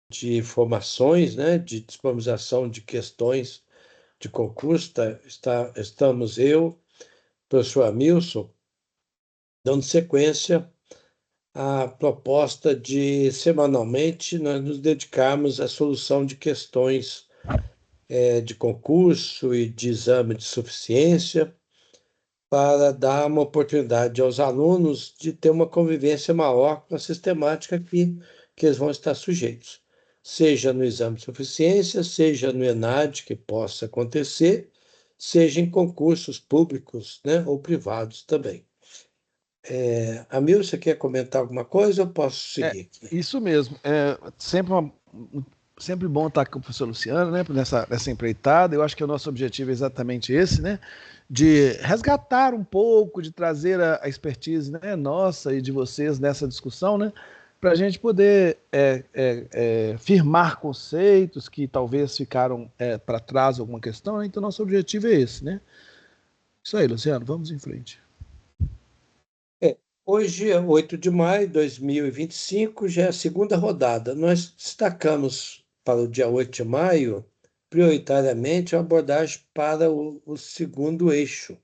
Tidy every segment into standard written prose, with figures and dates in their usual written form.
de formações, né, de disponibilização de questões de concurso. Estamos eu, professor Amilson, dando sequência à proposta de, semanalmente, nós nos dedicarmos à solução de questões de concurso e de exame de suficiência, para dar uma oportunidade aos alunos de ter uma convivência maior com a sistemática que eles vão estar sujeitos, seja no exame de suficiência, seja no ENAD, que possa acontecer, seja em concursos públicos, né, ou privados também. Amil, você quer comentar alguma coisa? Eu posso É, seguir aqui. isso mesmo. É sempre bom estar com o professor Luciano, né, nessa empreitada. Eu acho que o nosso objetivo é exatamente esse, né, de resgatar um pouco, de trazer a expertise, né, nossa e de vocês nessa discussão, né, para a gente poder firmar conceitos que talvez ficaram para trás alguma questão, né. Então, nosso objetivo é esse, né? Isso aí, Luciano, vamos em frente. É, hoje é 8 de maio de 2025, já é a segunda rodada. Nós destacamos para o dia 8 de maio, prioritariamente, a abordagem para o segundo eixo.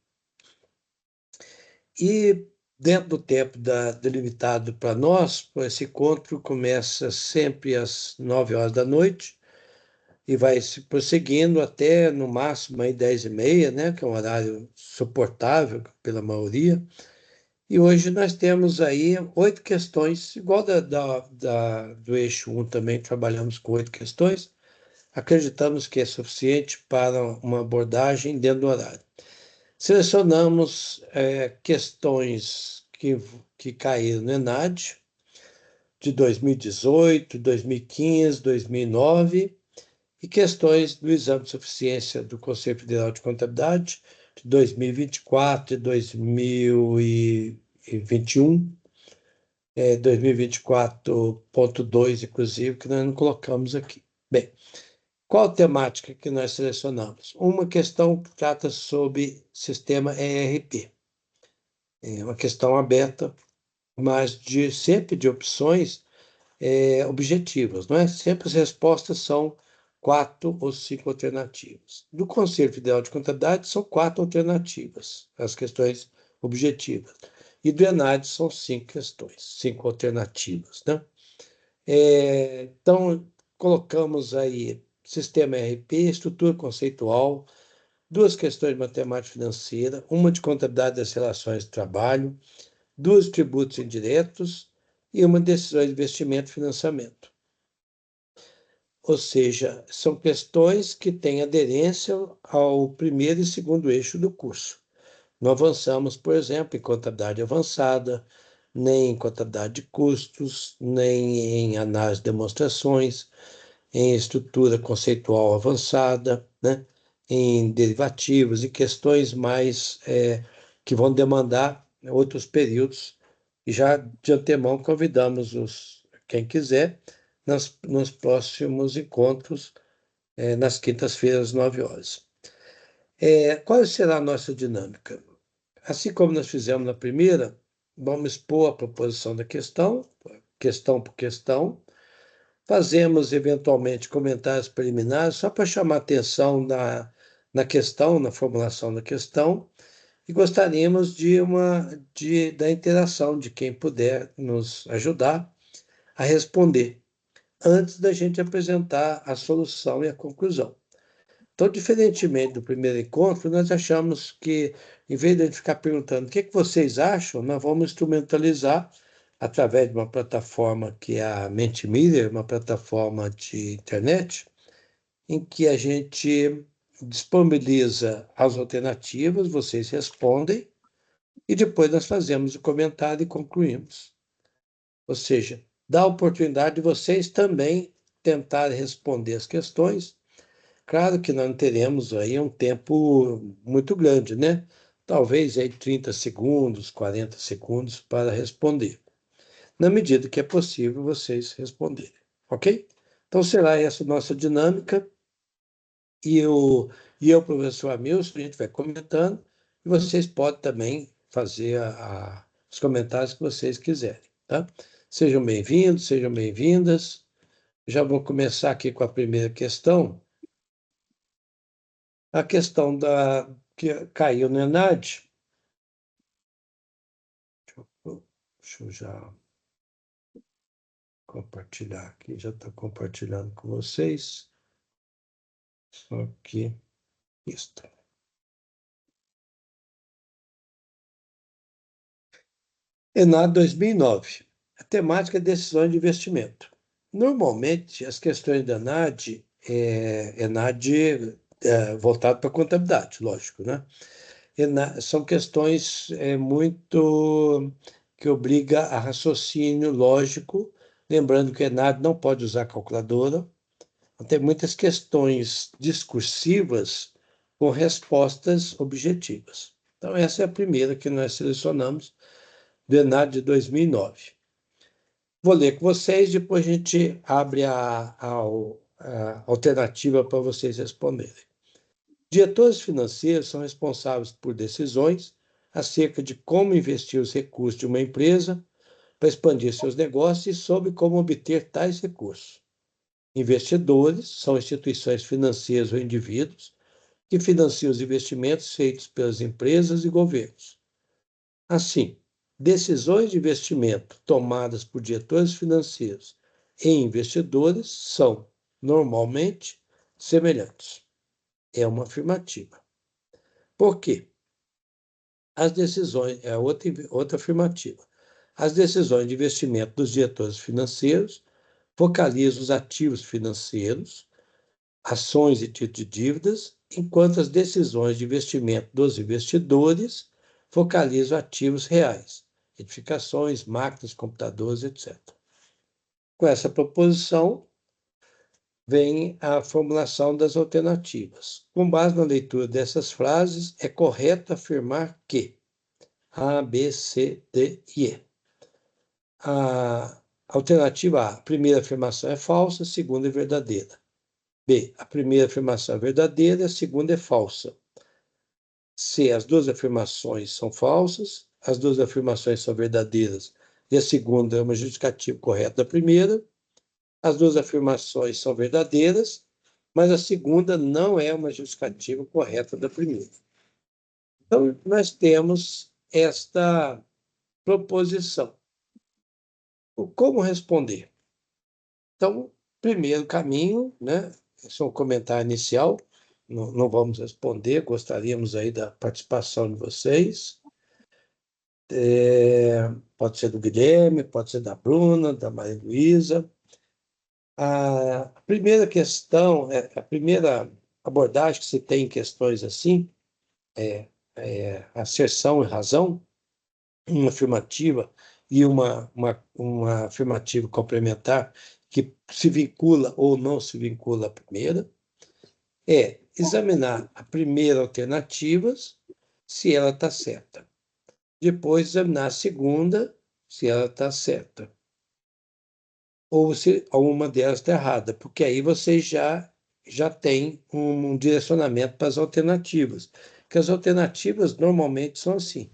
E, dentro do tempo delimitado para nós, esse encontro começa sempre às 9 horas da noite e vai se prosseguindo até, no máximo, aí 10h30, né, que é um horário suportável pela maioria. E hoje nós temos aí 8 questões, igual do eixo 1 também trabalhamos com 8 questões. Acreditamos que é suficiente para uma abordagem dentro do horário. Selecionamos questões que caíram no ENAD de 2018, 2015, 2009 e questões do Exame de Suficiência do Conselho Federal de Contabilidade de 2024 e 2021, 2024.2, inclusive, que nós não colocamos aqui. Bem, qual a temática que nós selecionamos? Uma questão que trata sobre sistema ERP. É uma questão aberta, mas sempre de opções objetivas, não é? Sempre as respostas são 4 ou 5 alternativas. Do Conselho Federal de Contabilidade são 4 alternativas, as questões objetivas. E do ENAD são 5 questões, 5 alternativas, né? Então, colocamos aí sistema ERP, estrutura conceitual, duas questões de matemática financeira, uma de contabilidade das relações de trabalho, duas tributos indiretos e uma decisão de investimento e financiamento. Ou seja, são questões que têm aderência ao primeiro e segundo eixo do curso. Não avançamos, por exemplo, em contabilidade avançada, nem em contabilidade de custos, nem em análise de demonstrações, em estrutura conceitual avançada, né? Em derivativos e questões mais que vão demandar outros períodos. E já de antemão convidamos quem quiser nos próximos encontros, nas quintas-feiras, às 9 horas. Qual será a nossa dinâmica? Assim como nós fizemos na primeira, vamos expor a proposição da questão por questão. Fazemos, eventualmente, comentários preliminares, só para chamar atenção na questão, na formulação da questão, e gostaríamos da interação de quem puder nos ajudar a responder, antes da gente apresentar a solução e a conclusão. Então, diferentemente do primeiro encontro, nós achamos que, em vez de a gente ficar perguntando o que vocês acham, nós vamos instrumentalizar através de uma plataforma que é a Mentimeter, uma plataforma de internet, em que a gente disponibiliza as alternativas, vocês respondem, e depois nós fazemos o comentário e concluímos. Ou seja, dá a oportunidade de vocês também tentarem responder as questões. Claro que nós não teremos aí um tempo muito grande, né? Talvez aí 30 segundos, 40 segundos para responder, na medida que é possível vocês responderem, ok? Então será essa nossa dinâmica e eu, professor Amilson, a gente vai comentando e vocês podem também fazer os comentários que vocês quiserem, tá? Sejam bem-vindos, sejam bem-vindas. Já vou começar aqui com a primeira questão. A questão que caiu no ENAD. Deixa eu já compartilhar aqui. Já estou compartilhando com vocês. Só que isso. ENAD 2009. A temática é decisões de investimento. Normalmente, as questões da ENAD voltado para a contabilidade, lógico, né? São questões muito que obriga a raciocínio lógico, lembrando que o ENAD não pode usar calculadora. Tem muitas questões discursivas com respostas objetivas. Então, essa é a primeira que nós selecionamos, do ENAD de 2009. Vou ler com vocês, depois a gente abre a alternativa para vocês responderem. Diretores financeiros são responsáveis por decisões acerca de como investir os recursos de uma empresa para expandir seus negócios e sobre como obter tais recursos. Investidores são instituições financeiras ou indivíduos que financiam os investimentos feitos pelas empresas e governos. Assim, decisões de investimento tomadas por diretores financeiros e investidores são, normalmente, semelhantes. É uma afirmativa. Por quê? As decisões, outra afirmativa. As decisões de investimento dos diretores financeiros focalizam os ativos financeiros, ações e títulos de dívidas, enquanto as decisões de investimento dos investidores focalizam ativos reais, edificações, máquinas, computadores, etc. Com essa proposição, vem a formulação das alternativas. Com base na leitura dessas frases, é correto afirmar que A, B, C, D e E. A alternativa A, a primeira afirmação é falsa, a segunda é verdadeira. B, a primeira afirmação é verdadeira, a segunda é falsa. C, as duas afirmações são falsas, as duas afirmações são verdadeiras e a segunda é uma justificativa correta da primeira. As duas afirmações são verdadeiras, mas a segunda não é uma justificativa correta da primeira. Então, nós temos esta proposição. Como responder? Então, primeiro caminho, né? Esse é um comentário inicial, não vamos responder, gostaríamos aí da participação de vocês. Pode ser do Guilherme, pode ser da Bruna, da Maria Luísa. A primeira questão, a primeira abordagem que se tem em questões assim, é asserção e razão, uma afirmativa e uma afirmativa complementar que se vincula ou não se vincula à primeira, é examinar a primeira alternativa, se ela está certa. Depois examinar a segunda, se ela está certa. Ou se alguma delas está errada, porque aí você já tem um direcionamento para as alternativas. Porque as alternativas normalmente são assim.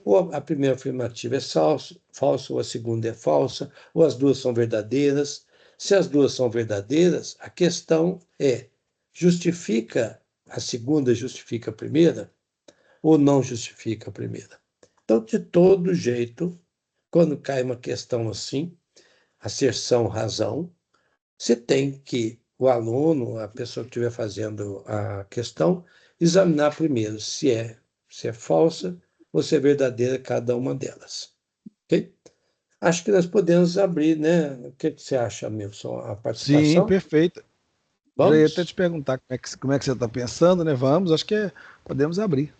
Ou a primeira afirmativa é falsa, ou a segunda é falsa, ou as duas são verdadeiras. Se as duas são verdadeiras, a questão é: justifica a segunda, justifica a primeira, ou não justifica a primeira? Então, de todo jeito, quando cai uma questão assim, asserção, razão, você tem que, o aluno, a pessoa que estiver fazendo a questão, examinar primeiro se é falsa ou se é verdadeira cada uma delas. Ok? Acho que nós podemos abrir, né? O que você acha, Milson, a Sim, participação? perfeito. Já ia até te Vamos? perguntar como é que você está pensando, né? Vamos, acho que podemos abrir.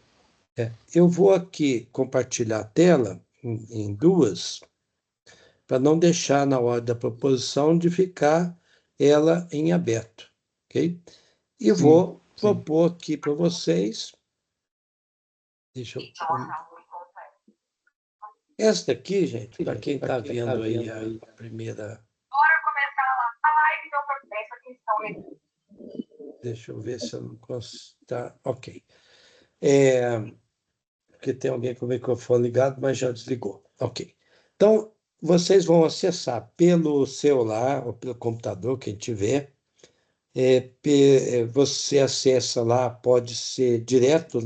Eu vou aqui compartilhar a tela em duas, para não deixar na hora da proposição de ficar ela em aberto, ok? E Sim, vou sim. propor aqui para vocês. Deixa eu. Esta aqui, gente, para quem está vendo aí a primeira. Deixa eu ver se eu não consigo. Tá, ok. Porque tem alguém com o microfone ligado, mas já desligou. Ok. Então, vocês vão acessar pelo celular ou pelo computador, quem tiver. Você acessa lá, pode ser direto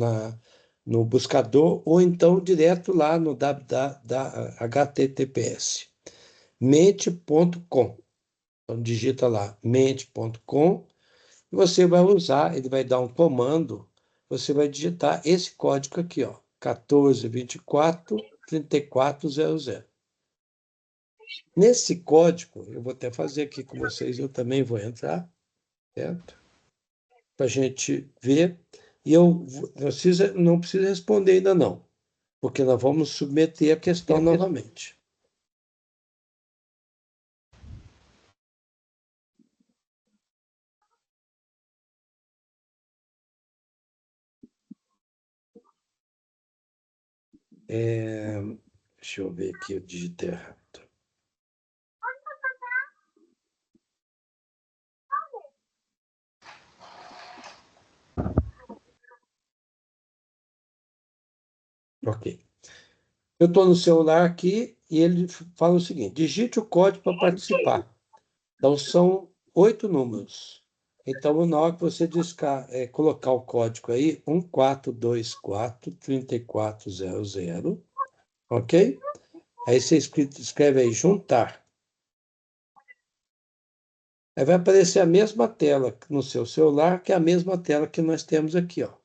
no buscador ou então direto lá no HTTPS, mente.com. Então digita lá mente.com e você vai usar, ele vai dar um comando, você vai digitar esse código aqui, ó, 1424-3400. Nesse código, eu vou até fazer aqui com vocês, eu também vou entrar, certo? Para a gente ver. E não precisa responder ainda não, porque nós vamos submeter a questão novamente. Deixa eu ver aqui, eu digitei errado. Ok. Eu estou no celular aqui e ele fala o seguinte: digite o código para participar. Então, são 8 números. Então, na hora que você colocar o código aí, 1424-3400, ok? Aí você escreve aí, juntar. Aí vai aparecer a mesma tela no seu celular, que é a mesma tela que nós temos aqui, ó.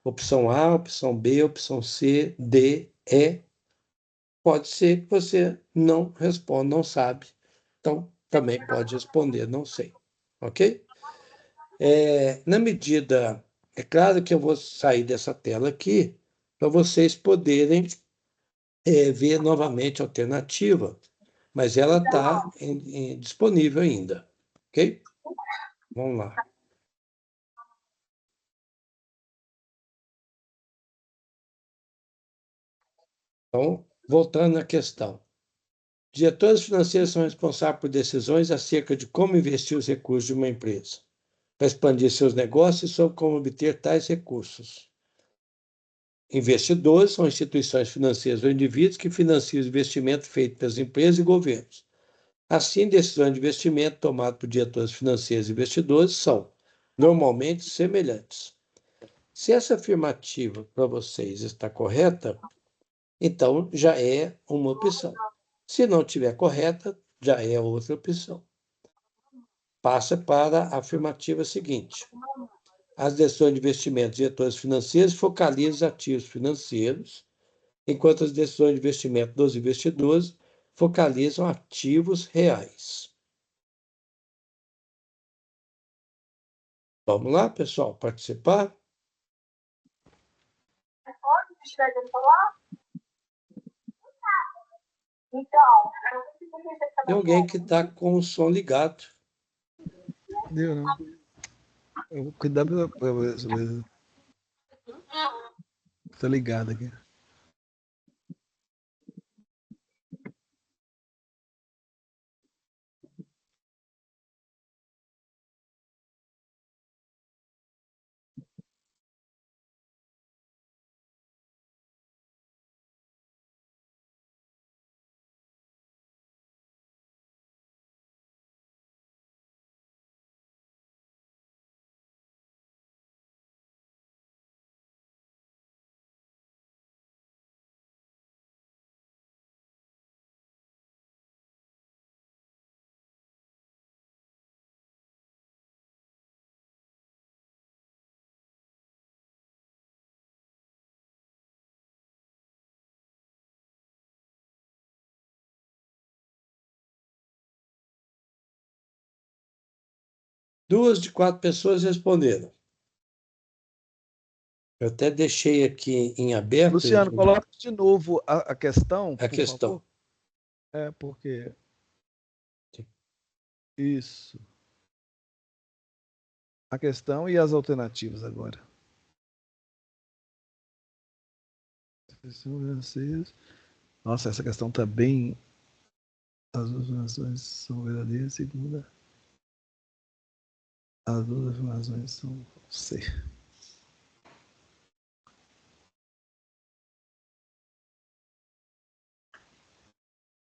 Opção A, opção B, opção C, D, E. Pode ser que você não responda, não sabe. Então, também pode responder, não sei. Ok? Na medida. É claro que eu vou sair dessa tela aqui para vocês poderem ver novamente a alternativa, mas ela está disponível ainda. Ok? Vamos lá. Então, voltando à questão. Diretores financeiros são responsáveis por decisões acerca de como investir os recursos de uma empresa, para expandir seus negócios e sobre como obter tais recursos. Investidores são instituições financeiras ou indivíduos que financiam os investimentos feitos pelas empresas e governos. Assim, decisões de investimento tomadas por diretores financeiros e investidores são, normalmente, semelhantes. Se essa afirmativa para vocês está correta, então já é uma opção. Se não estiver correta, já é outra opção. Passa para a afirmativa seguinte. As decisões de investimentos de diretores financeiros focalizam ativos financeiros, enquanto as decisões de investimento dos investidores focalizam ativos reais. Vamos lá, pessoal, participar? Tem alguém que está com o som ligado. Deu, não. Eu vou cuidar pra ver. Tô ligado aqui. Duas de 4 pessoas responderam. Eu até deixei aqui em aberto Luciano, coloca de novo a questão, a por questão. favor. Porque. Isso. A questão e as alternativas agora. Nossa, essa questão está bem. As duas afirmações são verdadeiras, segunda. As duas afirmações são. Sei.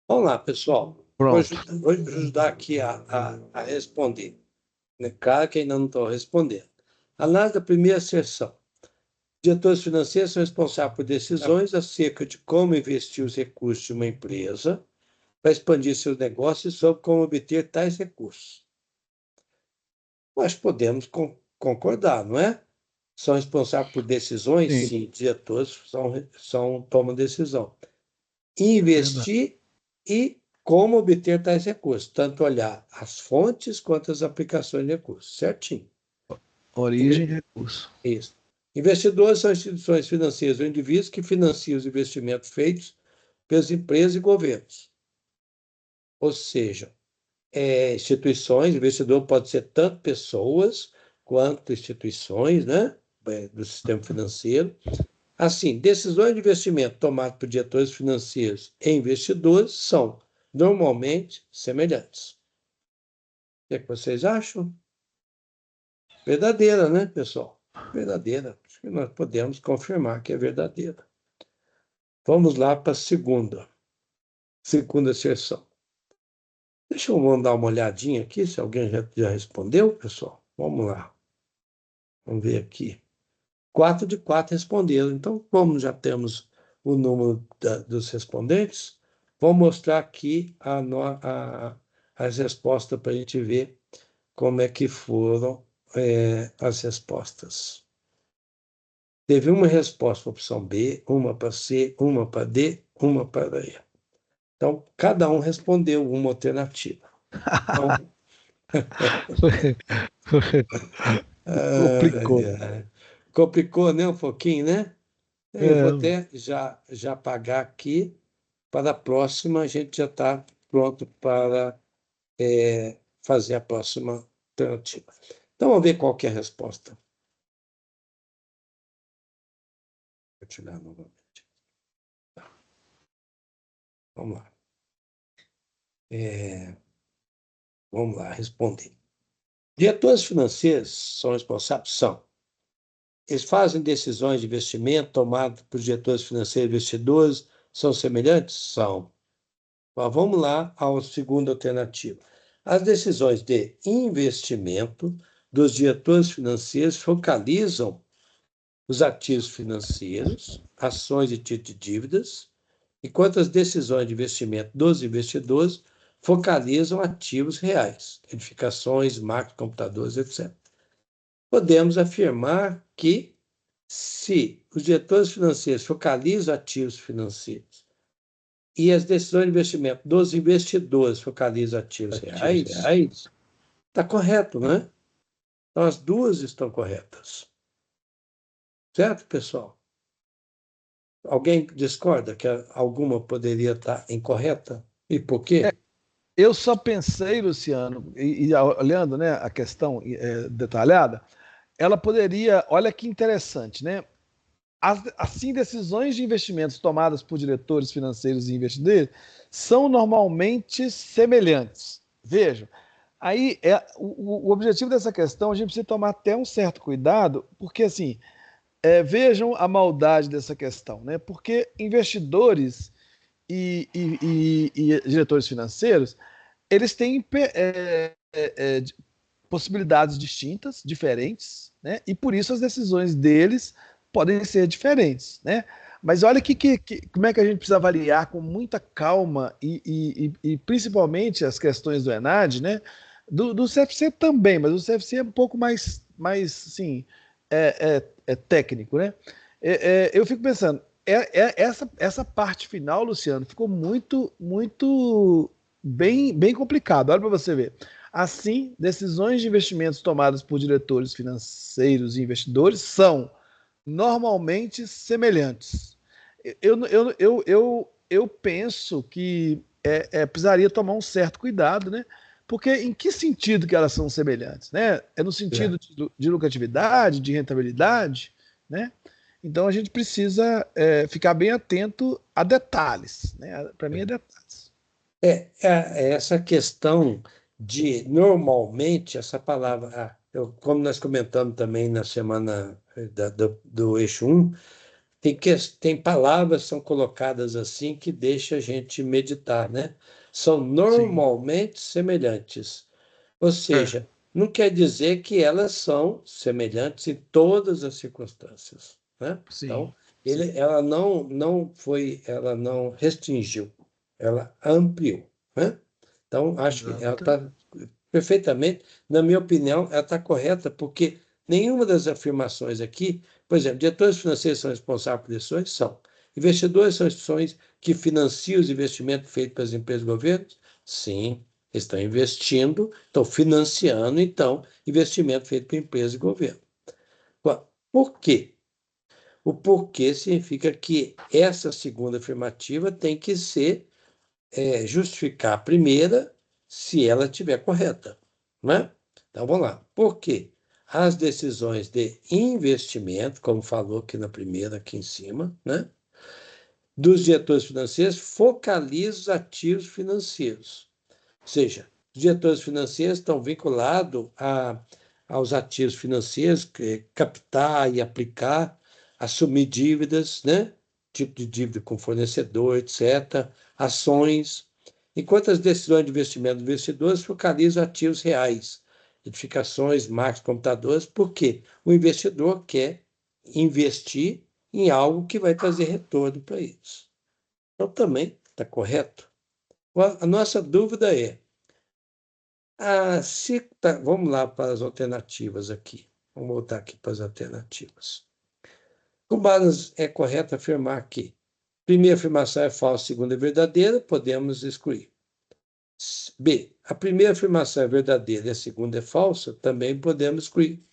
Vamos lá, pessoal. Pronto. Vou ajudar aqui a responder. Né? Claro que ainda não estou respondendo. Análise da primeira seção. Diretores financeiros são responsáveis por decisões acerca de como investir os recursos de uma empresa para expandir seus negócios e sobre como obter tais recursos. Nós podemos concordar, não é? São responsáveis por decisões? Sim, Sim, diretores tomam decisão. verdade. Investir e como obter tais recursos, tanto olhar as fontes quanto as aplicações de recursos, certinho. Origem e recurso. Isso. Investidores são instituições financeiras ou indivíduos que financiam os investimentos feitos pelas empresas e governos. Ou seja, instituições, investidor pode ser tanto pessoas quanto instituições, né, do sistema financeiro. Assim, decisões de investimento tomadas por diretores financeiros e investidores são normalmente semelhantes. O que é que vocês acham? Verdadeira, né, pessoal? Verdadeira. Acho que nós podemos confirmar que é verdadeira. Vamos lá para a segunda seção. Deixa eu dar uma olhadinha aqui, se alguém já respondeu, pessoal. Vamos lá. Vamos ver aqui. 4 de 4 responderam. Então, como já temos o número dos respondentes, vou mostrar aqui as respostas para a gente ver como é que foram as respostas. Teve uma resposta para a opção B, uma para C, uma para D, uma para E. Então, cada um respondeu uma alternativa. Então, Complicou. complicou, né, um pouquinho, né? Eu vou É, até já apagar aqui. Para a próxima, a gente já está pronto para fazer a próxima alternativa. Então, vamos ver qual que é a resposta. Vou tirar novamente. Tá, vamos lá. Vamos lá, responder. Diretores financeiros são responsáveis? São. Eles fazem decisões de investimento tomadas por diretores financeiros e investidores? São semelhantes? São. Mas vamos lá à segunda alternativa. As decisões de investimento dos diretores financeiros focalizam os ativos financeiros, ações e títulos de dívidas, enquanto as decisões de investimento dos investidores focalizam ativos reais, edificações, máquinas, computadores, etc. Podemos afirmar que, se os diretores financeiros focalizam ativos financeiros e as decisões de investimento dos investidores focalizam ativos reais, está correto, né? Então, as duas estão corretas. Certo, pessoal? Alguém discorda que alguma poderia estar incorreta? E por quê? eu só pensei, Luciano, olhando, né, a questão detalhada, ela poderia, olha que interessante, né? Assim, decisões de investimentos tomadas por diretores financeiros e investidores são normalmente semelhantes. Vejam, aí o objetivo dessa questão, a gente precisa tomar até um certo cuidado, porque assim, vejam a maldade dessa questão, né? Porque investidores e diretores financeiros, eles têm possibilidades distintas, diferentes, né? E por isso as decisões deles podem ser diferentes, né? Mas olha como é que a gente precisa avaliar com muita calma e principalmente as questões do ENAD, né? Do CFC também, mas o CFC é um pouco mais assim, técnico, né? Eu fico pensando, essa parte final, Luciano, ficou muito bem complicado. Olha para você ver. Assim, decisões de investimentos tomadas por diretores financeiros e investidores são normalmente semelhantes. Eu penso que precisaria tomar um certo cuidado, né? Porque em que sentido que elas são semelhantes, né? É no É, sentido de lucratividade, de rentabilidade, né? Então a gente precisa ficar bem atento a detalhes, né? Para mim é detalhes. essa questão de, normalmente, essa palavra, como nós comentamos também na semana do eixo 1, tem palavras que são colocadas assim que deixa a gente meditar, né? São Sim. normalmente semelhantes. Ou É, seja, não quer dizer que elas são semelhantes em todas as circunstâncias, né? Então, sim, sim. ela não restringiu, ela ampliou, né? Então, acho que ela Exato. está perfeitamente, na minha opinião, ela está correta, porque nenhuma das afirmações aqui, por exemplo, diretores financeiros são responsáveis por decisões? São. Investidores são instituições que financiam os investimentos feitos pelas empresas e governos? Sim, estão investindo, estão financiando, então, investimento feito por empresas e governo. Por quê? O porquê significa que essa segunda afirmativa tem que ser justificar a primeira se ela estiver correta, né? Então vamos lá. Por quê? As decisões de investimento, como falou aqui na primeira, aqui em cima, né? Dos diretores financeiros focalizam os ativos financeiros. Ou seja, os diretores financeiros estão vinculados aos ativos financeiros, captar e aplicar, assumir dívidas, né? Tipo de dívida com fornecedor, etc., ações, enquanto as decisões de investimento dos investidores focalizam ativos reais, edificações, máquinas, computadores, porque o investidor quer investir em algo que vai trazer retorno para eles. Então, também está correto. A nossa dúvida é, vamos lá para as alternativas aqui. Vamos voltar aqui para as alternativas. Com base é correto afirmar que primeira afirmação é falsa, segunda é verdadeira, podemos excluir. B, a primeira afirmação é verdadeira e a segunda é falsa, também podemos excluir.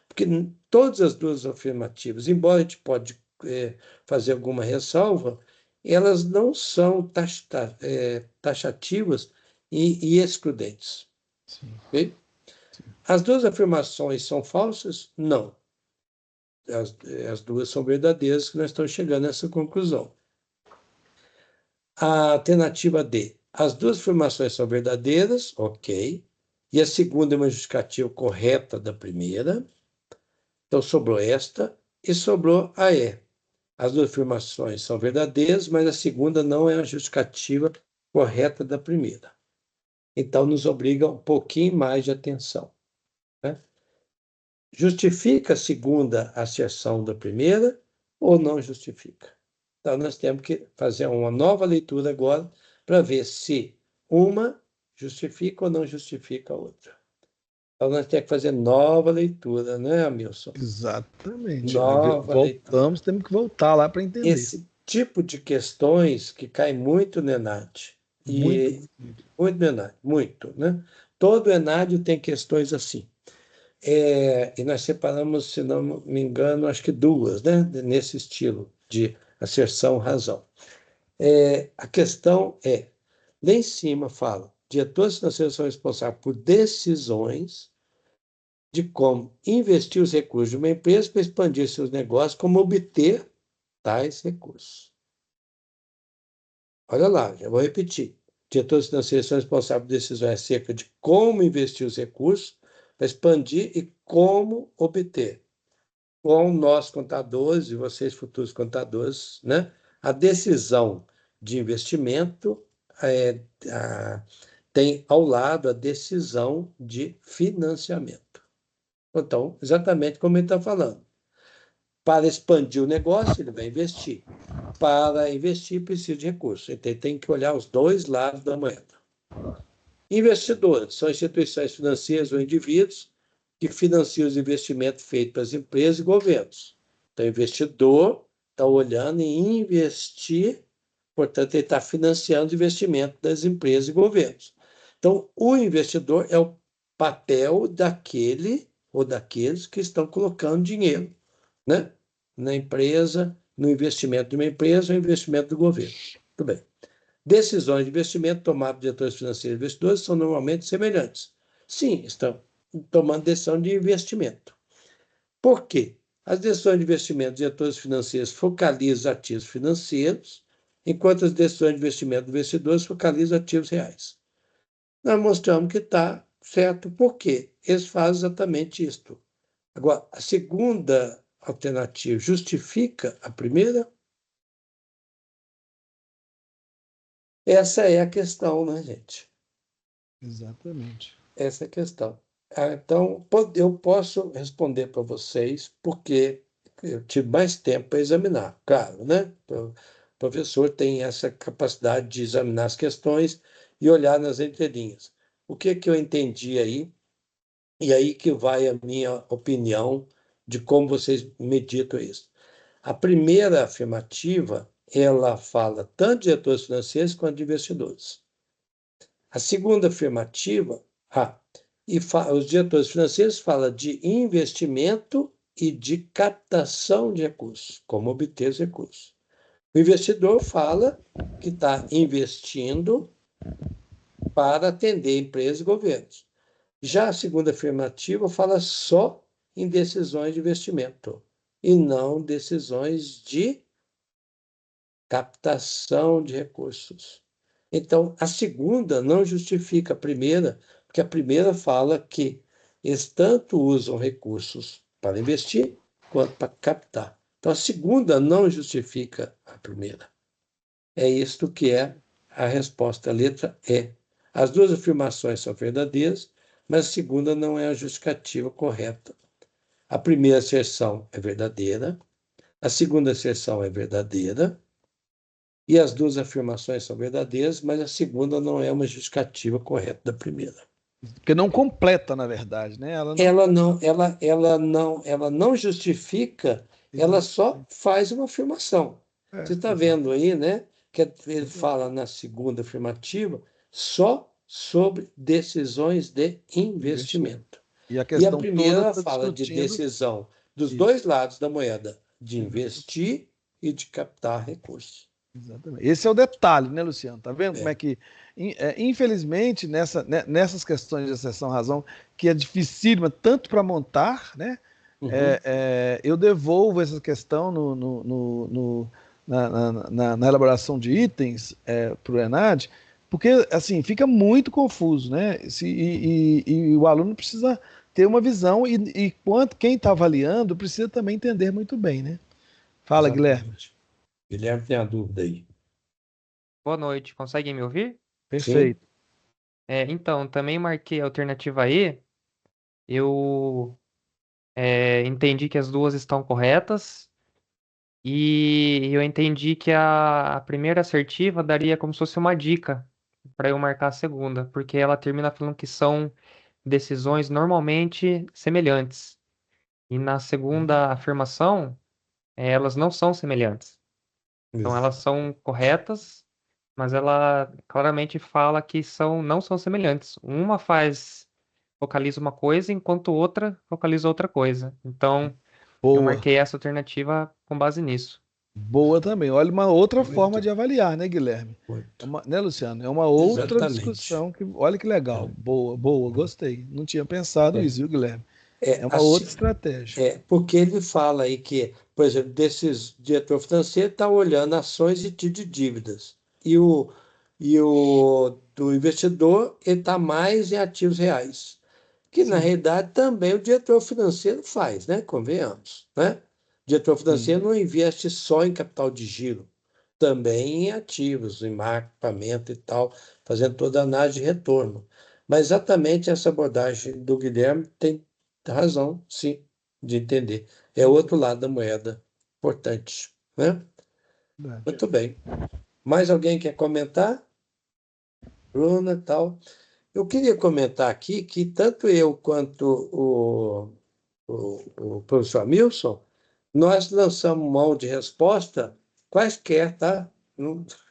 Porque todas as duas afirmativas, embora a gente pode fazer alguma ressalva, elas não são taxativas e excludentes. Sim, Ok? sim. As duas afirmações são falsas? Não. As duas são verdadeiras, que nós estamos chegando a essa conclusão. A alternativa D. As duas afirmações são verdadeiras, ok. E a segunda é uma justificativa correta da primeira. Então sobrou esta e sobrou a E. As duas afirmações são verdadeiras, mas a segunda não é a justificativa correta da primeira. Então nos obriga um pouquinho mais de atenção, né? Justifica a segunda asserção da primeira ou não justifica? Então, nós temos que fazer uma nova leitura agora para ver se uma justifica ou não justifica a outra. Então, nós temos que fazer nova leitura, né, Amilson? Exatamente. Nova leitura. Voltamos, temos que voltar lá para entender. Esse tipo de questões que cai muito no ENAD, Muito, e muito, muito. muito no ENAD, muito, né? Todo ENAD tem questões assim. E nós separamos, se não me engano, acho que duas, né? Nesse estilo de asserção razão. A questão é, lá em cima fala, diretores financeiros são responsáveis por decisões de como investir os recursos de uma empresa para expandir seus negócios, como obter tais recursos. Olha lá, já vou repetir. Diretores financeiros são responsáveis por decisões acerca de como investir os recursos para expandir e como obter. Com nós, contadores, e vocês, futuros contadores, né? A decisão de investimento é, tem ao lado a decisão de financiamento. Então, exatamente como ele está falando. Para expandir o negócio, ele vai investir. Para investir, precisa de recursos. Então, ele tem que olhar os dois lados da moeda. Investidores são instituições financeiras ou indivíduos que financiam os investimentos feitos pelas empresas e governos. Então, o investidor está olhando em investir, portanto, ele está financiando o investimento das empresas e governos. Então, o investidor é o papel daquele ou daqueles que estão colocando dinheiro, né? Na empresa, no investimento de uma empresa ou investimento do governo. Tudo bem. Decisões de investimento tomadas por diretores financeiros e investidores são normalmente semelhantes. Sim, estão tomando decisão de investimento. Por quê? As decisões de investimento dos diretores financeiros focalizam ativos financeiros, enquanto as decisões de investimento dos investidores focalizam ativos reais. Nós mostramos que está certo. Por quê? Eles fazem exatamente isto. Agora, a segunda alternativa justifica a primeira? Essa é a questão, né, gente? Exatamente. Essa é a questão. Então, eu posso responder para vocês, porque eu tive mais tempo para examinar, claro, né? O professor tem essa capacidade de examinar as questões e olhar nas entrelinhas. O que que eu entendi aí? E aí que vai a minha opinião de como vocês meditam isso. A primeira afirmativa, ela fala tanto de diretores financeiros quanto de investidores. A segunda afirmativa, os diretores financeiros falam de investimento e de captação de recursos, como obter os recursos. O investidor fala que está investindo para atender empresas e governos. Já a segunda afirmativa fala só em decisões de investimento e não decisões de captação de recursos. Então, a segunda não justifica a primeira, porque a primeira fala que eles tanto usam recursos para investir quanto para captar. Então, a segunda não justifica a primeira. É isto que é a resposta, a letra E. As duas afirmações são verdadeiras, mas a segunda não é a justificativa correta. A primeira asserção é verdadeira, a segunda asserção é verdadeira, e as duas afirmações são verdadeiras, mas a segunda não é uma justificativa correta da primeira. Porque não completa, na verdade, né? Ela não justifica, ela só faz uma afirmação. Você está vendo aí, né? Que ele fala na segunda afirmativa só sobre decisões de investimento. E a E a questão toda primeira está fala de discutindo decisão dos isso. dois lados da moeda, de investir e de captar recursos. Exatamente. Esse é o detalhe, né, Luciano? Tá vendo como é É. que, infelizmente, nessas questões de exceção-razão, que é dificílima tanto para montar, né? Uhum. Eu devolvo essa questão na elaboração de itens para o ENAD, porque assim fica muito confuso, né? E o aluno precisa ter uma visão e quanto quem está avaliando precisa também entender muito bem, né? Fala, Guilherme. Exatamente. Guilherme tem a dúvida aí. Boa noite, conseguem me ouvir? Sim? Perfeito. Então, também marquei a alternativa E. Eu entendi que as duas estão corretas e eu entendi que a primeira assertiva daria como se fosse uma dica para eu marcar a segunda, porque ela termina falando que são decisões normalmente semelhantes. E na segunda afirmação, elas não são semelhantes. Então, elas são corretas, mas ela claramente fala que não são semelhantes. Uma focaliza uma coisa, enquanto outra focaliza outra coisa. Então, eu Boa. marquei essa alternativa com base nisso. Boa também. Olha, uma outra forma Muito, de avaliar, né, Guilherme? muito. Né, Luciano? É uma outra Exatamente. discussão que, olha que legal. É. Boa, boa, gostei. Não tinha pensado É. isso, viu, Guilherme? É, É uma outra assim, estratégia. porque ele fala aí que, por exemplo, desses diretor financeiro está olhando ações e de dívidas. E o do investidor, ele está mais em ativos reais. Que, na Sim, realidade, também o diretor financeiro faz, né? Convenhamos, né? O diretor sim. financeiro não investe só em capital de giro, também em ativos, em mapeamento e tal, fazendo toda a análise de retorno. Mas exatamente essa abordagem do Guilherme tem razão, sim, de entender. É o outro lado da moeda, importante, né? Verdade. Muito bem. Mais alguém quer comentar? Bruna, tal. Eu queria comentar aqui que tanto eu quanto o professor Milson, nós lançamos mão de resposta quaisquer, tá?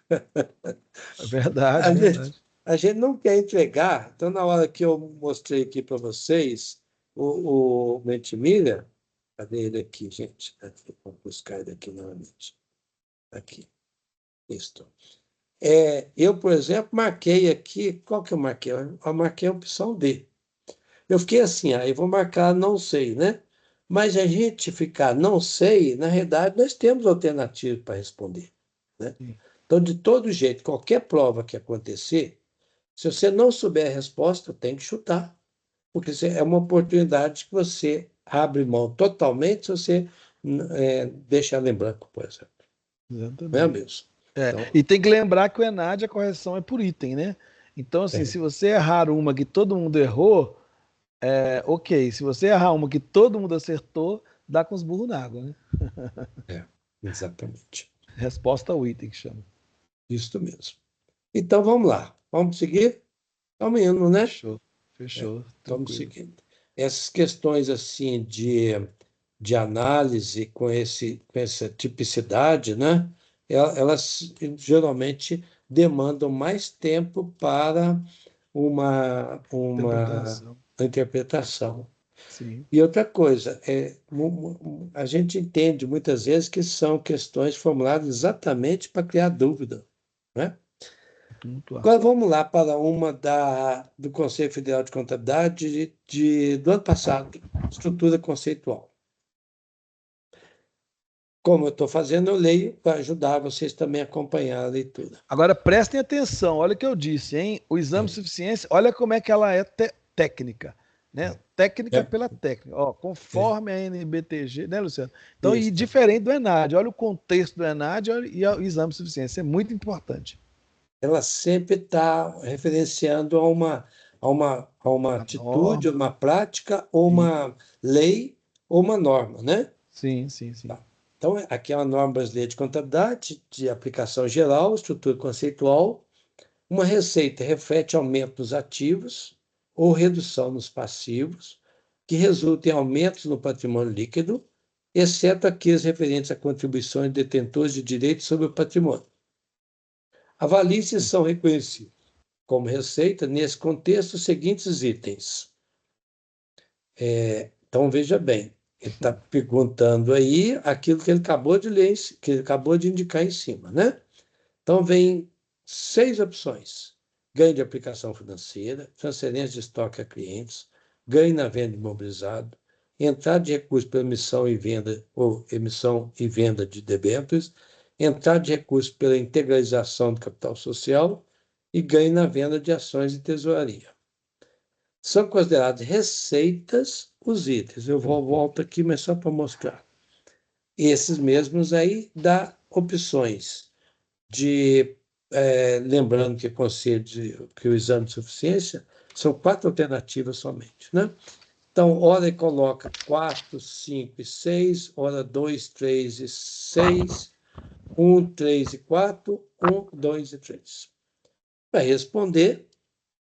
É verdade, A gente, verdade. a gente não quer entregar, então na hora que eu mostrei aqui para vocês o Mentimilha, cadê ele aqui, gente? Aqui, vamos buscar ele aqui novamente. Aqui, isso. Eu, por exemplo, marquei aqui, qual que eu marquei? Eu marquei a opção D. Eu fiquei assim, aí vou marcar não sei, né? Mas a gente ficar não sei, na realidade, nós temos alternativa para responder, né? Sim. Então, de todo jeito, qualquer prova que acontecer, se você não souber a resposta, tem que chutar, porque é uma oportunidade que você abre mão totalmente se você deixa ela em branco, por exemplo. Exatamente. Não é mesmo? Então, E tem que lembrar que o ENAD, a correção é por item, né? Então, assim, se você errar uma que todo mundo errou, ok. Se você errar uma que todo mundo acertou, dá com os burros na água, né? exatamente. Resposta ao item que chama. Isso mesmo. Então, vamos lá. Vamos seguir? Estamos indo, né? Fechou. Estamos Tranquilo. seguindo. Essas questões assim de análise com essa tipicidade, né? Elas geralmente demandam mais tempo para uma Interpretação. interpretação. Sim. E outra coisa, a gente entende muitas vezes que são questões formuladas exatamente para criar dúvida, né? Muito Agora vamos lá para uma do Conselho Federal de Contabilidade do ano passado, estrutura conceitual. Como eu estou fazendo, eu leio para ajudar vocês também a acompanhar a leitura. Agora prestem atenção, olha o que eu disse, hein? O exame de suficiência, olha como é que ela é técnica, né? Técnica pela técnica, ó, conforme a NBTG, né, Luciano? Então, Isso. e diferente do ENAD, olha o contexto do ENAD e o exame de suficiência, é muito importante. Ela sempre está referenciando a uma atitude, uma prática, ou uma lei, ou uma norma, né? Sim. Tá. Então, aqui é uma norma brasileira de contabilidade, de aplicação geral, estrutura conceitual. Uma receita reflete aumento nos ativos ou redução nos passivos, que resulta em aumentos no patrimônio líquido, exceto aqueles referentes a contribuições de detentores de direitos sobre o patrimônio. Avalie se são reconhecidos como receita, nesse contexto, os seguintes itens. Então, veja bem, ele está perguntando aí aquilo que ele acabou de ler, que ele acabou de indicar em cima, né? Então, vem 6 opções: ganho de aplicação financeira, transferência de estoque a clientes, ganho na venda imobilizado, entrada de recursos pela emissão e venda ou emissão e venda de debêntures, entrada de recursos pela integralização do capital social e ganho na venda de ações de tesouraria. São considerados receitas os itens. Eu volto aqui, mas só para mostrar. Esses mesmos aí dá opções lembrando que o exame de suficiência são 4 alternativas somente, né? Então, ora ele coloca 4, 5 e 6, ora 2, 3 e 6, 1, 3 e 4, 1, 2 e 3. Para responder,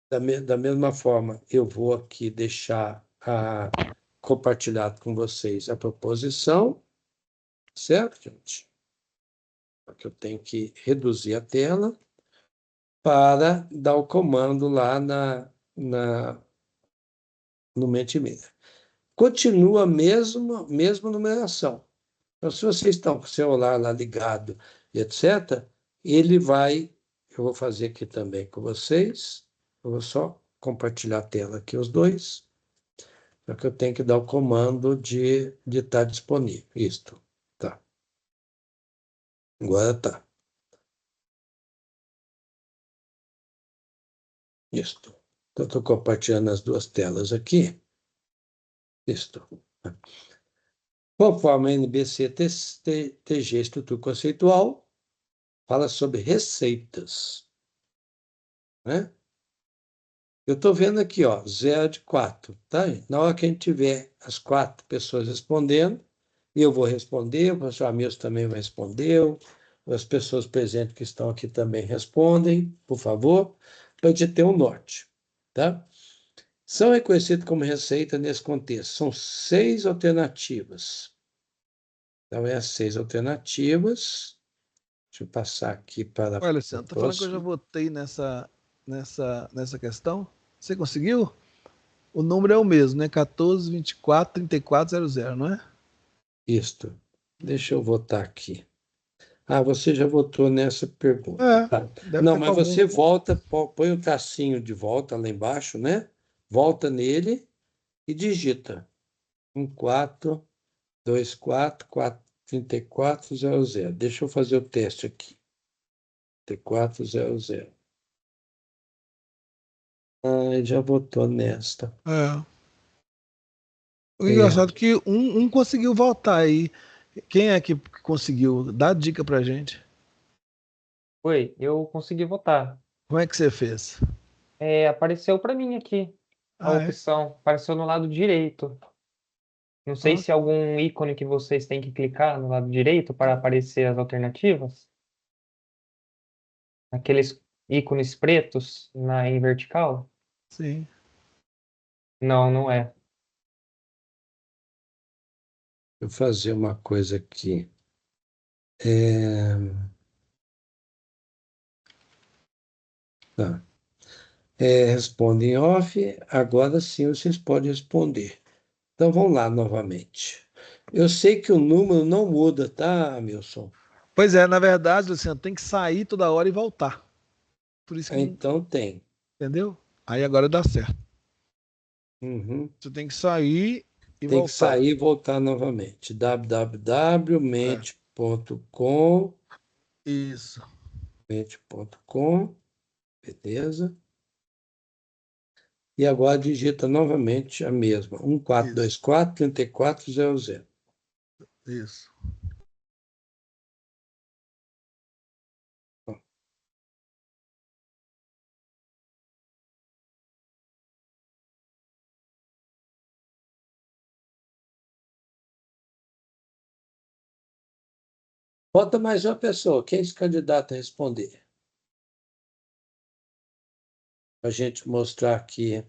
da mesma forma, eu vou aqui deixar compartilhado com vocês a proposição, certo, gente? Porque eu tenho que reduzir a tela para dar o comando lá no Mentimeter. Continua a mesma numeração. Então, se vocês estão com o celular lá ligado, etc., eu vou fazer aqui também com vocês, eu vou só compartilhar a tela aqui, os dois, só que eu tenho que dar o comando de estar disponível. Isto, tá. Agora tá. Isto. Então, estou compartilhando as duas telas aqui. Isto. Conforme a NBC-TG, estrutura conceitual, fala sobre receitas, né? Eu estou vendo aqui, ó, 0 de 4, tá? Na hora que a gente tiver as 4 pessoas respondendo, eu vou responder, o professor Amilson também vai responder, as pessoas presentes que estão aqui também respondem, por favor, para a gente ter um norte, tá? São reconhecidos como receita nesse contexto. São 6 alternativas. Então, as 6 alternativas. Deixa eu passar aqui para Olha, o Luciano, tá falando que eu já próximo. votei nessa questão. Você conseguiu? O número é o mesmo, né? 14, 24, 34, 00, não é? Isto. Deixa eu votar aqui. Ah, você já votou nessa pergunta. É, Tá. deve Não, estar com mas algum. você volta, põe o tracinho de volta lá embaixo, né? Volta nele e digita 14243400. Deixa eu fazer o teste aqui. 3400. Ah, já votou nesta. É. O É, engraçado é que um conseguiu votar aí. Quem é que conseguiu? Dá dica pra gente. Oi, eu consegui votar. Como é que você fez? Apareceu para mim aqui a Ah, é? opção. Apareceu no lado direito. Não sei Ó, se é algum ícone que vocês têm que clicar no lado direito para aparecer as alternativas. Aqueles ícones pretos em vertical. sim. Não, não é. Vou fazer uma coisa aqui. É, tá. Responde em off, agora sim vocês podem responder. Então vamos lá novamente. Eu sei que o número não muda, tá, Milson? Pois é, na verdade, Luciano, tem que sair toda hora e voltar. Por isso que não. Então tem. Entendeu? Aí agora dá certo. Uhum. Você tem que sair e Tem que voltar. sair e voltar novamente. É, www.mente.com, isso. mente.com, beleza? E agora digita novamente a mesma, Isso. 1424-3400. Isso. Bota mais uma pessoa. Quem é esse candidato a responder? Para a gente mostrar aqui.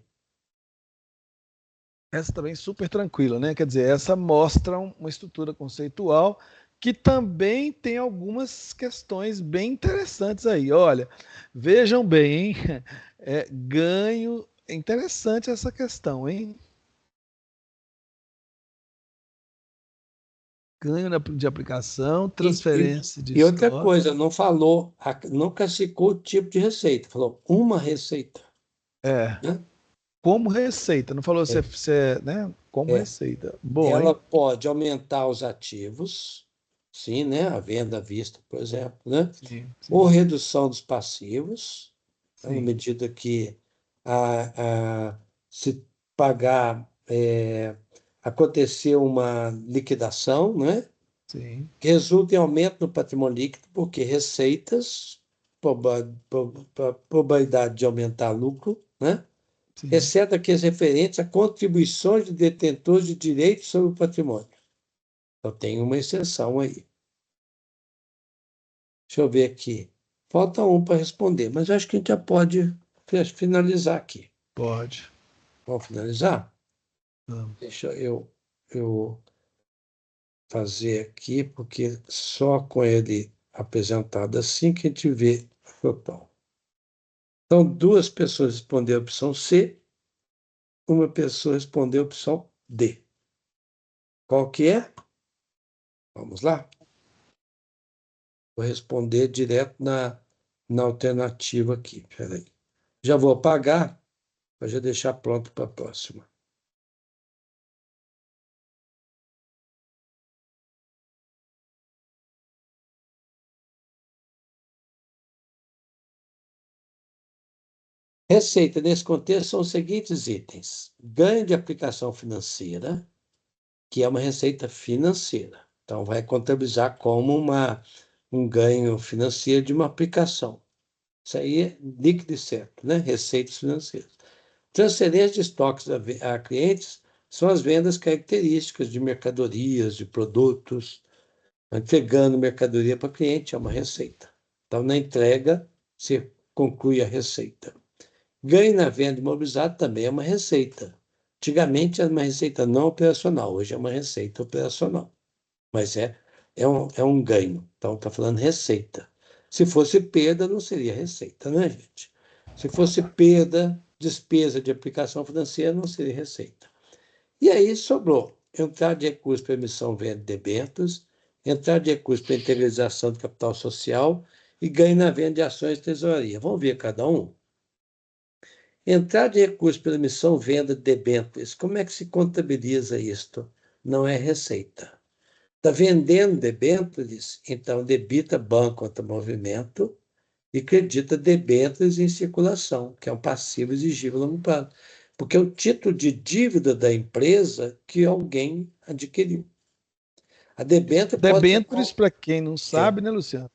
Essa também super tranquila, né? Quer dizer, essa mostra uma estrutura conceitual que também tem algumas questões bem interessantes aí. Olha, vejam bem, hein? Ganho. É interessante essa questão, hein? Ganho de aplicação, E, e, transferência de e outra estoque. coisa, não falou, não classificou o tipo de receita, falou uma receita, É, né? como receita. Não falou É, né? Como é. receita. Bom, Ela hein? pode aumentar os ativos, sim, né? A venda à vista, por exemplo, né? Sim, Ou sim, redução dos passivos, né? Na sim, medida que se pagar, acontecer uma liquidação, né? sim, Que resulta em aumento no patrimônio líquido, porque receitas, probabilidade de aumentar lucro, né? sim. Exceto aqueles referentes a contribuições de detentores de direitos sobre o patrimônio. Então, tem uma exceção aí. Deixa eu ver aqui. Falta um para responder, mas eu acho que a gente já pode finalizar aqui. Pode. Vamos finalizar? Vamos. Deixa eu fazer aqui, porque só com ele apresentado assim que a gente vê o total. Então, duas pessoas responderam a opção C, uma pessoa respondeu a opção D. Qual que é? Vamos lá? Vou responder direto na alternativa aqui. Espera aí. Já vou apagar para já deixar pronto para a próxima. Receita, nesse contexto, são os seguintes itens: ganho de aplicação financeira, que é uma receita financeira. Então, vai contabilizar como um ganho financeiro de uma aplicação. Isso aí é líquido e certo, né? Receitas financeiras. Transferência de estoques a clientes são as vendas características de mercadorias, de produtos, entregando mercadoria para cliente, é uma receita. Então, na entrega, se conclui a receita. Ganho na venda imobilizada também é uma receita. Antigamente era uma receita não operacional, hoje é uma receita operacional. Mas é um ganho. Então, está falando receita. Se fosse perda, não seria receita, né, gente? Se fosse perda, despesa de aplicação financeira, não seria receita. E aí sobrou entrada de recursos para emissão, venda de debêntures, entrada de recursos para integralização do capital social e ganho na venda de ações de tesouraria. Vamos ver cada um? Entrada de recursos pela emissão, venda de debêntures. Como é que se contabiliza isto? Não é receita. Está vendendo debêntures, então debita banco contra movimento e credita debêntures em circulação, que é um passivo exigível a longo prazo. Porque é o título de dívida da empresa que alguém adquiriu. A debênture pode ser Debêntures, para quem não sabe, né, Luciano?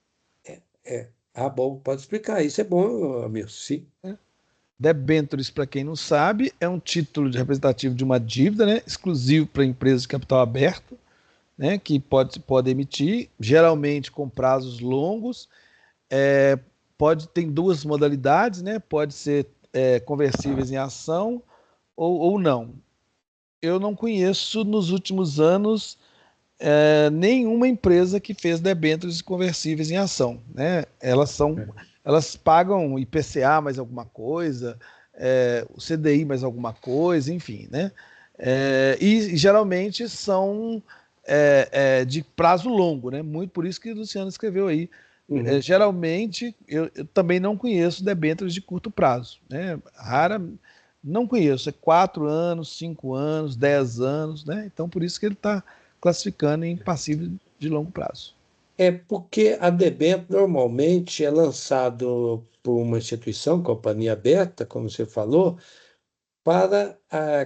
bom, pode explicar. Isso é bom, amigo. Sim. Debêntures, para quem não sabe, é um título de representativo de uma dívida, né, exclusivo para empresas de capital aberto, né, que pode emitir, geralmente com prazos longos. Tem duas modalidades, né? Pode ser conversíveis em ação ou não. Eu não conheço nos últimos anos nenhuma empresa que fez debêntures conversíveis em ação, né? Elas pagam IPCA mais alguma coisa, o CDI mais alguma coisa, enfim, né? E geralmente são de prazo longo, né? Muito por isso que o Luciano escreveu aí. Geralmente, eu também não conheço debêntures de curto prazo, né? Não conheço. É 4 anos, 5 anos, 10 anos, né? Então, por isso que ele está classificando em passivo de longo prazo. É porque a debênture normalmente é lançado por uma instituição, companhia aberta, como você falou, para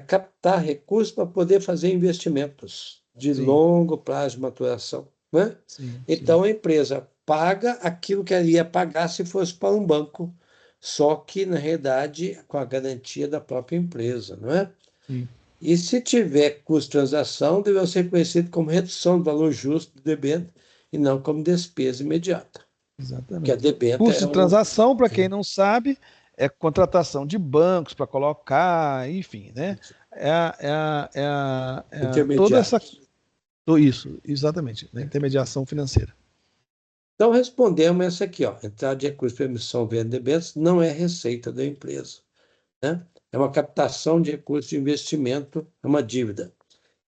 captar recursos para poder fazer investimentos de Sim, longo prazo de maturação, né? sim, sim. Então a empresa paga aquilo que ela ia pagar se fosse para um banco, só que na realidade com a garantia da própria empresa, não é? Sim, E se tiver custo de transação, deve ser reconhecido como redução do valor justo do debênture e não como despesa imediata, porque a exatamente. debênture Custo é de um transação, para quem não sabe, é contratação de bancos para colocar, enfim, né? Toda essa. intermediário. Isso, exatamente, né? Intermediação financeira. Então, respondemos essa aqui, ó. Entrada de recursos para emissão via debêntures não é receita da empresa, né? É uma captação de recursos de investimento, é uma dívida.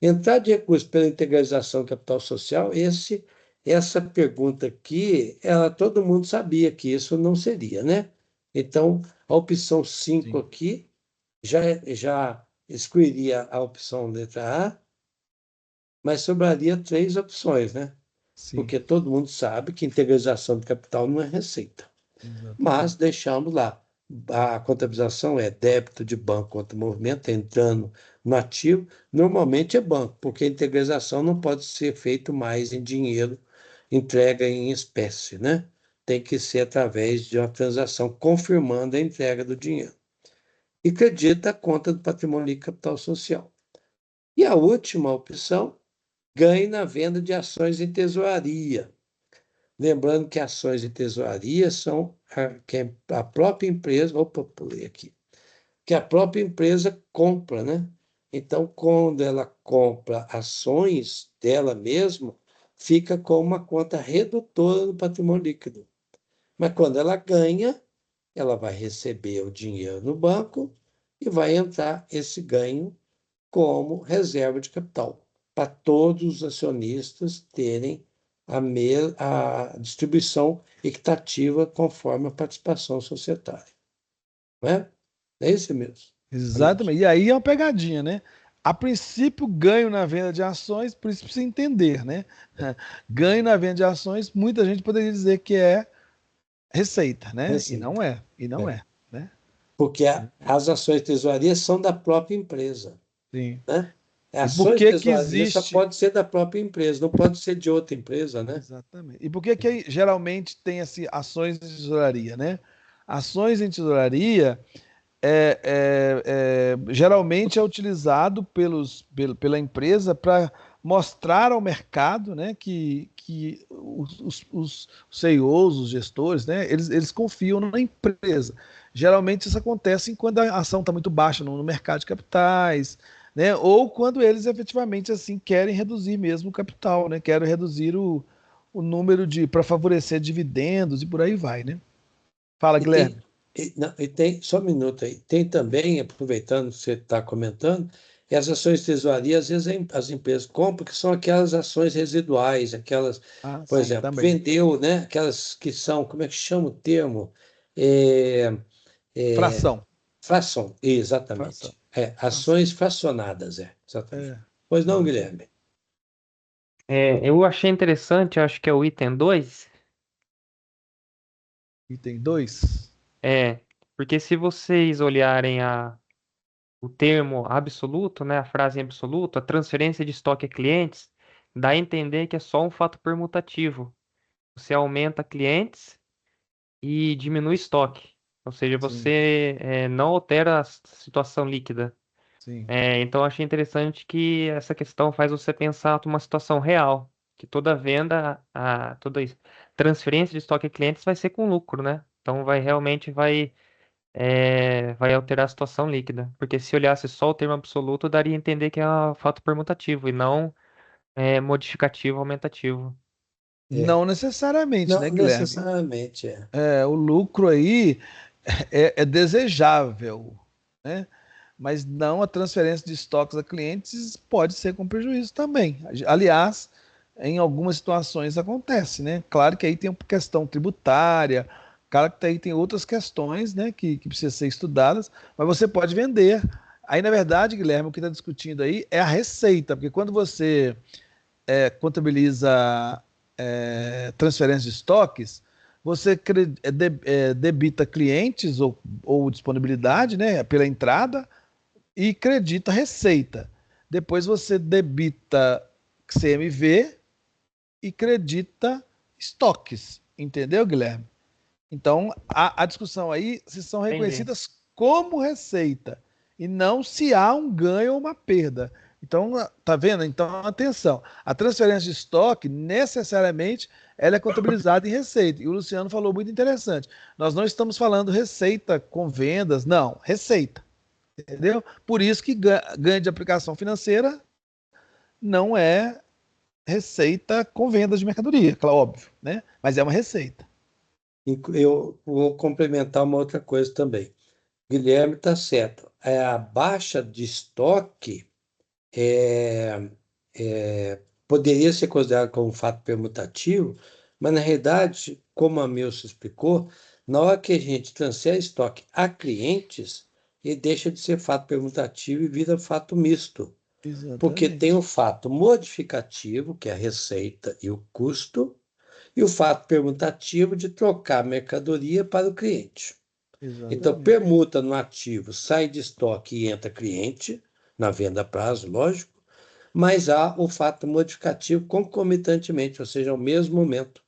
Entrada de recursos pela integralização do capital social, essa pergunta aqui, todo mundo sabia que isso não seria, né? Então, a opção 5 Sim, aqui já excluiria a opção letra A, mas sobraria 3 opções, né? sim, Porque todo mundo sabe que integralização de capital não é receita. Mas exatamente. deixamos lá. A contabilização é débito de banco contra movimento, entrando no ativo. Normalmente é banco, porque a integralização não pode ser feito mais em dinheiro, entrega em espécie, né? Tem que ser através de uma transação confirmando a entrega do dinheiro. E acredita a conta do patrimônio líquido capital social. E a última opção, ganhe na venda de ações em tesouraria. Lembrando que ações de tesouraria são que a própria empresa, opa, pulei aqui, que a própria empresa compra, né? Então, quando ela compra ações dela mesma, fica com uma conta redutora do patrimônio líquido. Mas quando ela ganha, ela vai receber o dinheiro no banco e vai entrar esse ganho como reserva de capital, para todos os acionistas terem a distribuição equitativa conforme a participação societária. Não é? É isso mesmo, amigos. Exatamente. E aí é uma pegadinha, né? A princípio, ganho na venda de ações, por isso precisa entender, né? Ganho na venda de ações, muita gente poderia dizer que é receita, né? E não Receita. é, e não É. é, né? Porque as ações de tesouraria são da própria empresa. Sim. Né? E por Ações de que que tesouraria só existe? pode ser da própria empresa, não pode ser de outra empresa, né? Exatamente. E por que que geralmente tem assim, ações de tesouraria, né? Ações em tesouraria geralmente é utilizado pela empresa para mostrar ao mercado, né, que os CEOs, os gestores, né, eles confiam na empresa. Geralmente isso acontece quando a ação está muito baixa no mercado de capitais, né, ou quando eles efetivamente assim querem reduzir mesmo o capital, né, querem reduzir o número de para favorecer dividendos e por aí vai, né? Fala, E tem, Guilherme. não, e tem, só um minuto aí, tem também, aproveitando que você está comentando, que as ações de tesouraria, às vezes as empresas compram, que são aquelas ações residuais, aquelas, Ah, por sim, exemplo, também. vendeu, né? Aquelas que são, como é que chama o termo? É, é, Fração. fração, Fração. exatamente. Fração. Ações fracionadas, exatamente. É, Pois não, exatamente. Guilherme? Eu achei interessante, eu acho que é o item 2. Item 2. É, porque se vocês olharem o termo absoluto, né, a frase em absoluto, a transferência de estoque a clientes, dá a entender que é só um fato permutativo. Você aumenta clientes e diminui estoque. Ou seja, Sim, você não altera a situação líquida. sim. Então, achei interessante que essa questão faz você pensar numa situação real, que toda venda, toda transferência de estoque a clientes vai ser com lucro, né? Então, vai alterar a situação líquida. Porque se olhasse só o termo absoluto, daria a entender que é um fato permutativo e não modificativo, aumentativo. É. Não necessariamente, Não né, Guilherme? necessariamente é. O lucro aí é desejável, né? Mas não a transferência de estoques a clientes pode ser com prejuízo também. Aliás, em algumas situações acontece, né? Claro que aí tem uma questão tributária, claro que aí tem outras questões, né, que precisam ser estudadas, mas você pode vender. Aí, na verdade, Guilherme, o que está discutindo aí é a receita, porque quando você contabiliza transferência de estoques, você debita clientes ou disponibilidade, né, pela entrada e credita receita. Depois você debita CMV e credita estoques. Entendeu, Guilherme? Então, a discussão aí se são Entendi. reconhecidas como receita e não se há um ganho ou uma perda. Então, tá vendo? Então, atenção. A transferência de estoque, necessariamente, ela é contabilizada em receita. E o Luciano falou muito interessante. Nós não estamos falando receita com vendas, não. Receita. Entendeu? Por isso que ganho de aplicação financeira não é receita com vendas de mercadoria, claro, óbvio, né? Mas é uma receita. Eu vou complementar uma outra coisa também. Guilherme está certo. A baixa de estoque é, poderia ser considerada como um fato permutativo, mas na realidade, como a Milson explicou, na hora que a gente transfere estoque a clientes, ele deixa de ser fato permutativo e vira fato misto. Porque tem o Exatamente. fato modificativo, que é a receita e o custo, e o fato permutativo de trocar a mercadoria para o cliente. Então, Exatamente. permuta no ativo, sai de estoque e entra cliente, na venda a prazo, lógico, mas há o fato modificativo concomitantemente, ou seja, ao mesmo momento.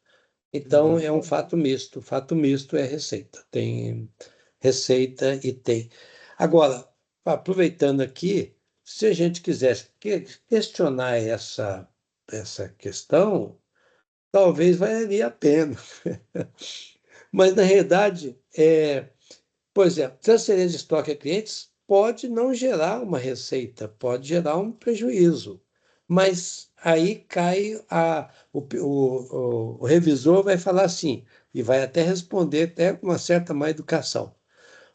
Então, é um Exatamente. fato misto. O fato misto é receita. Tem receita e tem. Agora, aproveitando aqui, se a gente quisesse questionar essa questão, talvez valeria a pena. Mas, na realidade, por exemplo, transferência de estoque a clientes pode não gerar uma receita, pode gerar um prejuízo. Mas aí cai o revisor vai falar assim, e vai até responder até com uma certa má educação.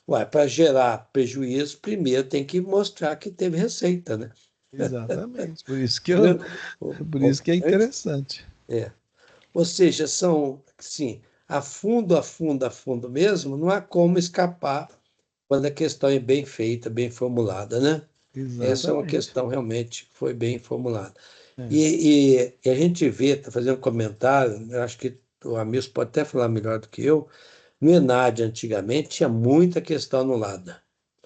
Ué, para gerar prejuízo, primeiro tem que mostrar que teve receita, né? Exatamente. Entendeu? Por isso que é Antes, interessante. é. Ou seja, são, sim, a fundo mesmo, não há como escapar quando a questão é bem feita, bem formulada, né? Essa é uma Exatamente. questão realmente que foi bem formulada. É. E a gente vê, está fazendo um comentário, eu acho que o Amilson pode até falar melhor do que eu, no ENAD antigamente tinha muita questão anulada.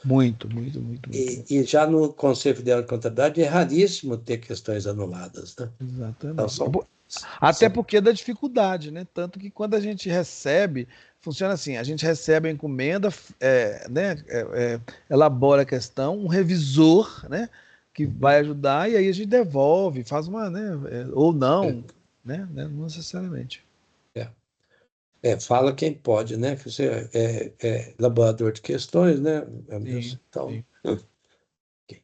Muito, muito, muito, muito. E já no Conselho Federal de Contabilidade é raríssimo ter questões anuladas, né? Então Exatamente. são, Até são porque da dificuldade, né? Tanto que quando a gente recebe, funciona assim: a gente recebe a encomenda, né? Elabora a questão, um revisor, né? Que vai ajudar, e aí a gente devolve, faz uma, né? Ou não, Não necessariamente. é, fala quem pode, né? Que você é elaborador de questões, né, Amilson? Sim, Então, sim. ok.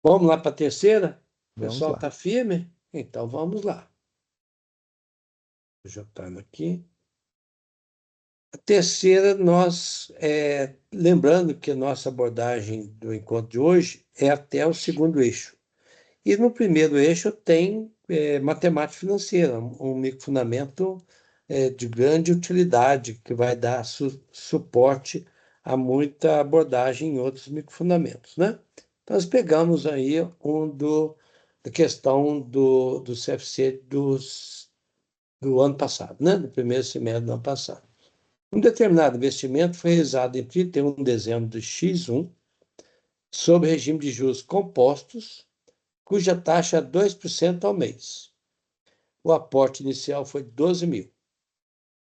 Vamos lá para a terceira? O Vamos pessoal lá. está firme? Então vamos lá. Já está aqui. A terceira, lembrando que a nossa abordagem do encontro de hoje é até o segundo eixo. E no primeiro eixo tem matemática financeira, um microfundamento de grande utilidade, que vai dar suporte a muita abordagem em outros microfundamentos, né? Então, nós pegamos aí da questão do CFC do ano passado, né? Do primeiro semestre do ano passado. Um determinado investimento foi realizado em 31 de dezembro de X1, sob regime de juros compostos, cuja taxa é 2% ao mês. o aporte inicial foi 12 mil.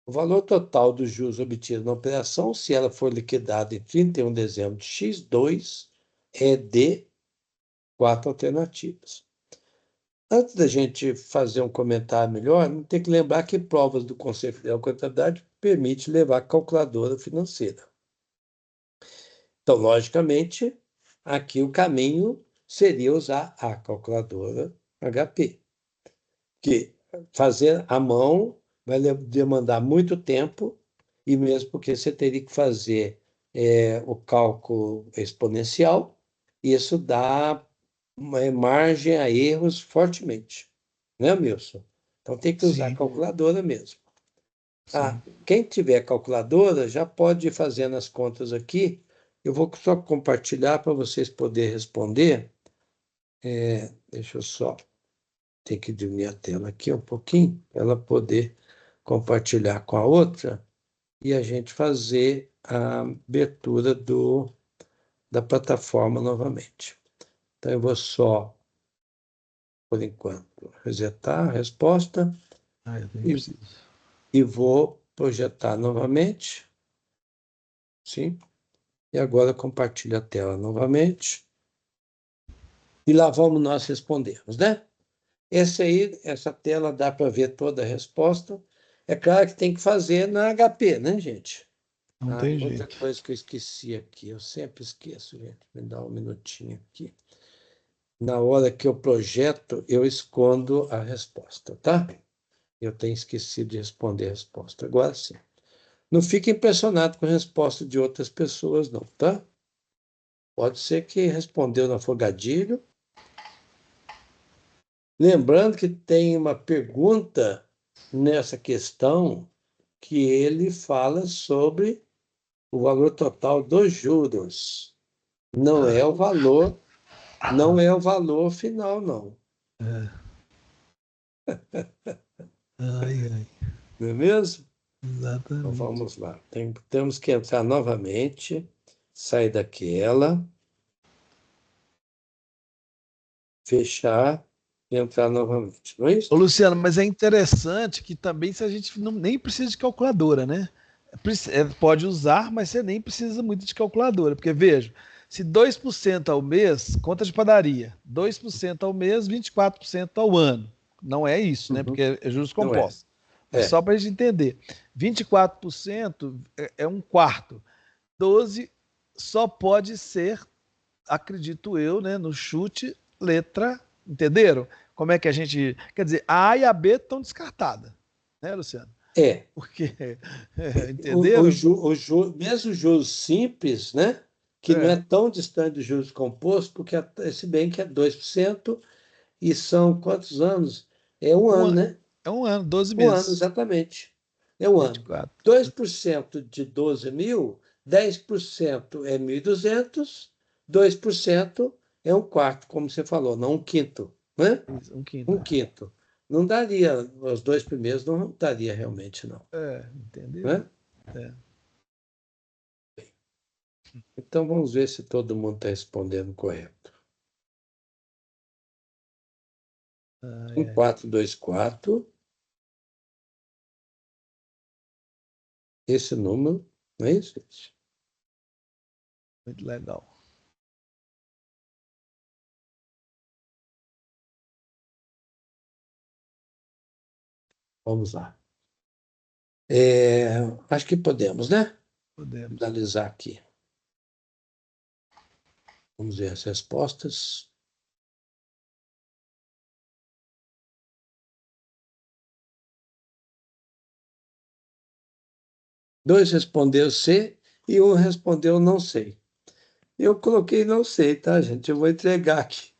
O valor total dos juros obtidos na operação, se ela for liquidada em 31 de dezembro de X2, é de 4 alternativas. Antes da gente fazer um comentário melhor, tem que lembrar que provas do Conselho Federal de Contabilidade permite levar calculadora financeira. Então, logicamente, aqui o caminho seria usar a calculadora HP, que fazer à mão vai demandar muito tempo, e mesmo porque você teria que fazer o cálculo exponencial, isso dá uma margem a erros fortemente, né, Milson? Então tem que usar a Sim, calculadora mesmo. sim. Quem tiver calculadora já pode ir fazendo as contas aqui. Eu vou só compartilhar para vocês poderem responder. Deixa eu só ter que diminuir a tela aqui um pouquinho, para ela poder compartilhar com a outra e a gente fazer a abertura da plataforma novamente. Então, eu vou só, por enquanto, resetar a resposta Eu nem e, preciso. e vou projetar novamente. Sim? E agora compartilho a tela novamente. E lá vamos nós respondermos, né? Essa tela dá para ver toda a resposta. É claro que tem que fazer na HP, né, gente? Não tem Outra jeito. coisa que eu esqueci aqui, eu sempre esqueço, gente. Me dá um minutinho aqui. Na hora que eu projeto, eu escondo a resposta, tá? Eu tenho esquecido de responder a resposta. Agora sim. Não fique impressionado com a resposta de outras pessoas, não, tá? Pode ser que respondeu no afogadilho. Lembrando que tem uma pergunta nessa questão que ele fala sobre o valor total dos juros. Não é o valor, não é o valor final, não. Ai, ai. Não é mesmo? Então Exatamente. vamos lá. Temos que entrar novamente, sair daquela, fechar e entrar novamente. Não é isso? Ô, Luciano, mas é interessante que também se a gente nem precisa de calculadora, né? Pode usar, mas você nem precisa muito de calculadora, porque veja, se 2% ao mês, conta de padaria, 2% ao mês, 24% ao ano. Não é isso, né? Uhum. Porque é juros Não é. compostos. Mas É. só para a gente entender, 24% é um quarto. 12 só pode ser, acredito eu, né, no chute, letra, entenderam? Como é que a gente. Quer dizer, a A e a B estão descartadas, né, Luciano? É. Porque. O, Entenderam? ju, o ju, mesmo os juros simples, né? Que não é É, tão distante dos juros compostos, porque se bem que é 2% e são quantos anos? É um um, ano, né? é um ano, 12 Um ano, meses. exatamente. É um ano. 24. 2% de 12 mil, 10% é 1.200, 2% é um quarto, como você falou, não um quinto, né? Um quinto. Um quinto. Não daria, os dois primeiros não daria realmente, não. Entendeu? Né? É. Então vamos ver se todo mundo está respondendo correto. É. 1424, esse número, não é isso, gente? Muito legal. Vamos lá. Acho que podemos, né? Podemos. Analisar aqui. Vamos ver as respostas. Dois responderam C e um respondeu não sei. Eu coloquei não sei, tá, gente? Eu vou entregar aqui.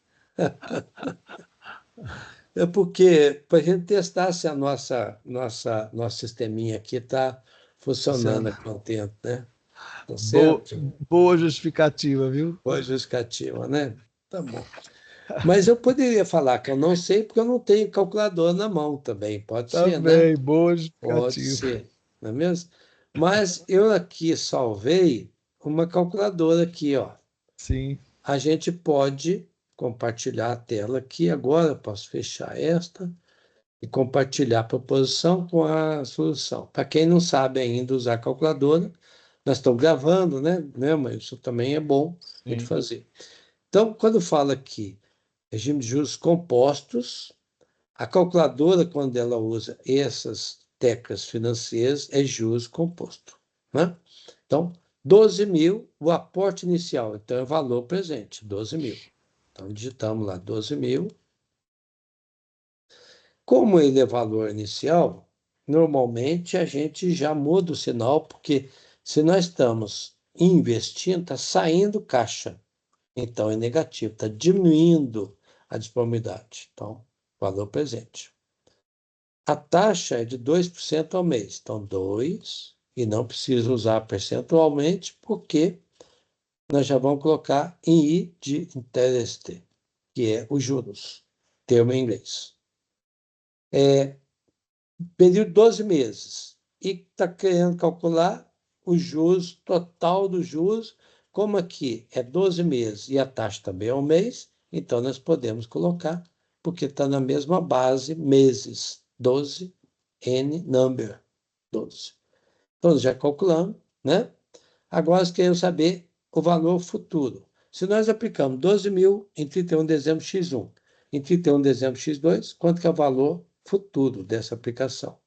É porque, para a gente testar se a nosso sisteminha aqui está funcionando Luciano, a contento, né? Tá boa, certo? boa justificativa, viu? Boa justificativa, né? Tá bom. Mas eu poderia falar que eu não sei porque eu não tenho calculador na mão também. Pode ser, né? Também, boa Pode justificativa. ser, não é mesmo? Mas eu aqui salvei uma calculadora aqui, ó. Sim. A gente pode compartilhar a tela aqui agora. Eu posso fechar esta e compartilhar a proposição com a solução. Para quem não sabe ainda usar a calculadora, nós estamos gravando, né? Mas isso também é bom de Sim. fazer. Então, quando fala aqui regime de juros compostos, a calculadora, quando ela usa essas teclas financeiras, é juros composto, né? Então, 12 mil, o aporte inicial, então é o valor presente, 12 mil. Então, digitamos lá 12 mil. Como ele é valor inicial, normalmente a gente já muda o sinal, porque se nós estamos investindo, está saindo caixa. Então é negativo, está diminuindo a disponibilidade. Então, valor presente. A taxa é de 2% ao mês. Então, 2, e não precisa usar percentualmente, porque nós já vamos colocar em I de interest, que é os juros, termo em inglês. Período de 12 meses. E está querendo calcular os juros, total dos juros, como aqui é 12 meses e a taxa também é um mês, então nós podemos colocar, porque está na mesma base, meses, 12, N number, 12. Então, já calculamos, né? Agora nós queremos saber o valor futuro. Se nós aplicamos 12 mil em 31 de dezembro x1, em 31 de dezembro x2, quanto que é o valor futuro dessa aplicação?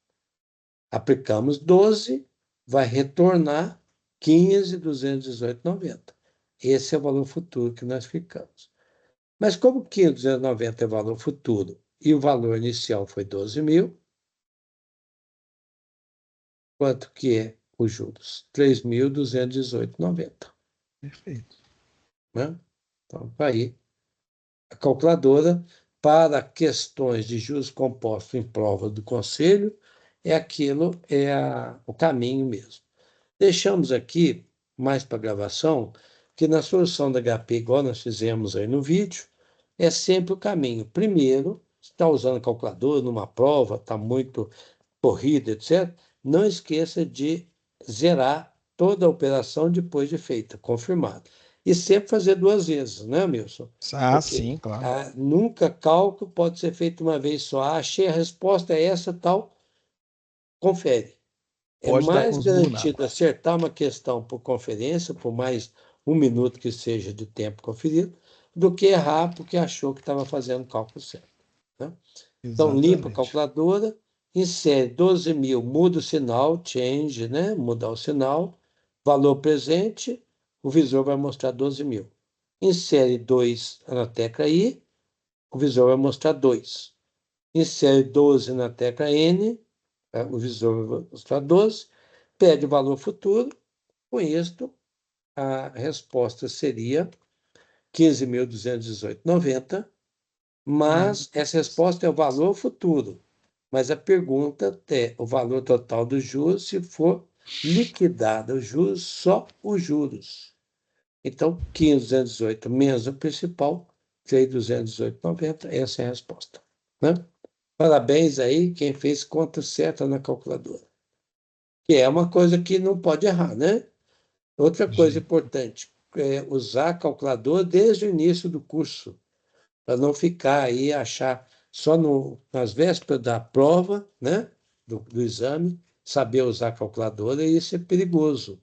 Aplicamos 12, vai retornar 15.218,90. Esse é o valor futuro que nós ficamos. Mas como 15.290 é valor futuro e o valor inicial foi 12 mil, quanto que é os juros? 3.218,90. Perfeito. Né? Então, tá aí a calculadora para questões de juros compostos em prova do conselho, o caminho mesmo. Deixamos aqui, mais para gravação, que na solução da HP, igual nós fizemos aí no vídeo, é sempre o caminho. Primeiro, se está usando calculadora numa prova, está muito corrida, etc., não esqueça de zerar toda a operação depois de feita, confirmada. E sempre fazer duas vezes, né, Milson? Ah, Porque sim, claro. nunca cálculo pode ser feito uma vez só. achei a resposta é essa, tal, confere. É Pode dar mais uns burnados. garantido acertar uma questão por conferência, por mais um minuto que seja de tempo conferido, do que errar porque achou que estava fazendo o cálculo certo. Né? Então, limpa a Exatamente. calculadora, insere 12 mil, muda o sinal, change, né? Mudar o sinal, valor presente, o visor vai mostrar 12 mil. Insere 2 na tecla I, o visor vai mostrar 2. Insere 12 na tecla N, o visor vai mostrar 12. Pede o valor futuro, com isto, a resposta seria 15.218,90, mas essa resposta é o valor futuro. Mas a pergunta é o valor total dos juros se for liquidado os juros, só os juros. Então, 15.218 menos o principal, 3.218,90, essa é a resposta. Né? Parabéns aí quem fez conta certa na calculadora. Que é uma coisa que não pode errar, né? Outra coisa importante é usar a calculadora desde o início do curso, para não ficar aí, achar só nas vésperas da prova, né, do exame, saber usar a calculadora, e isso é perigoso.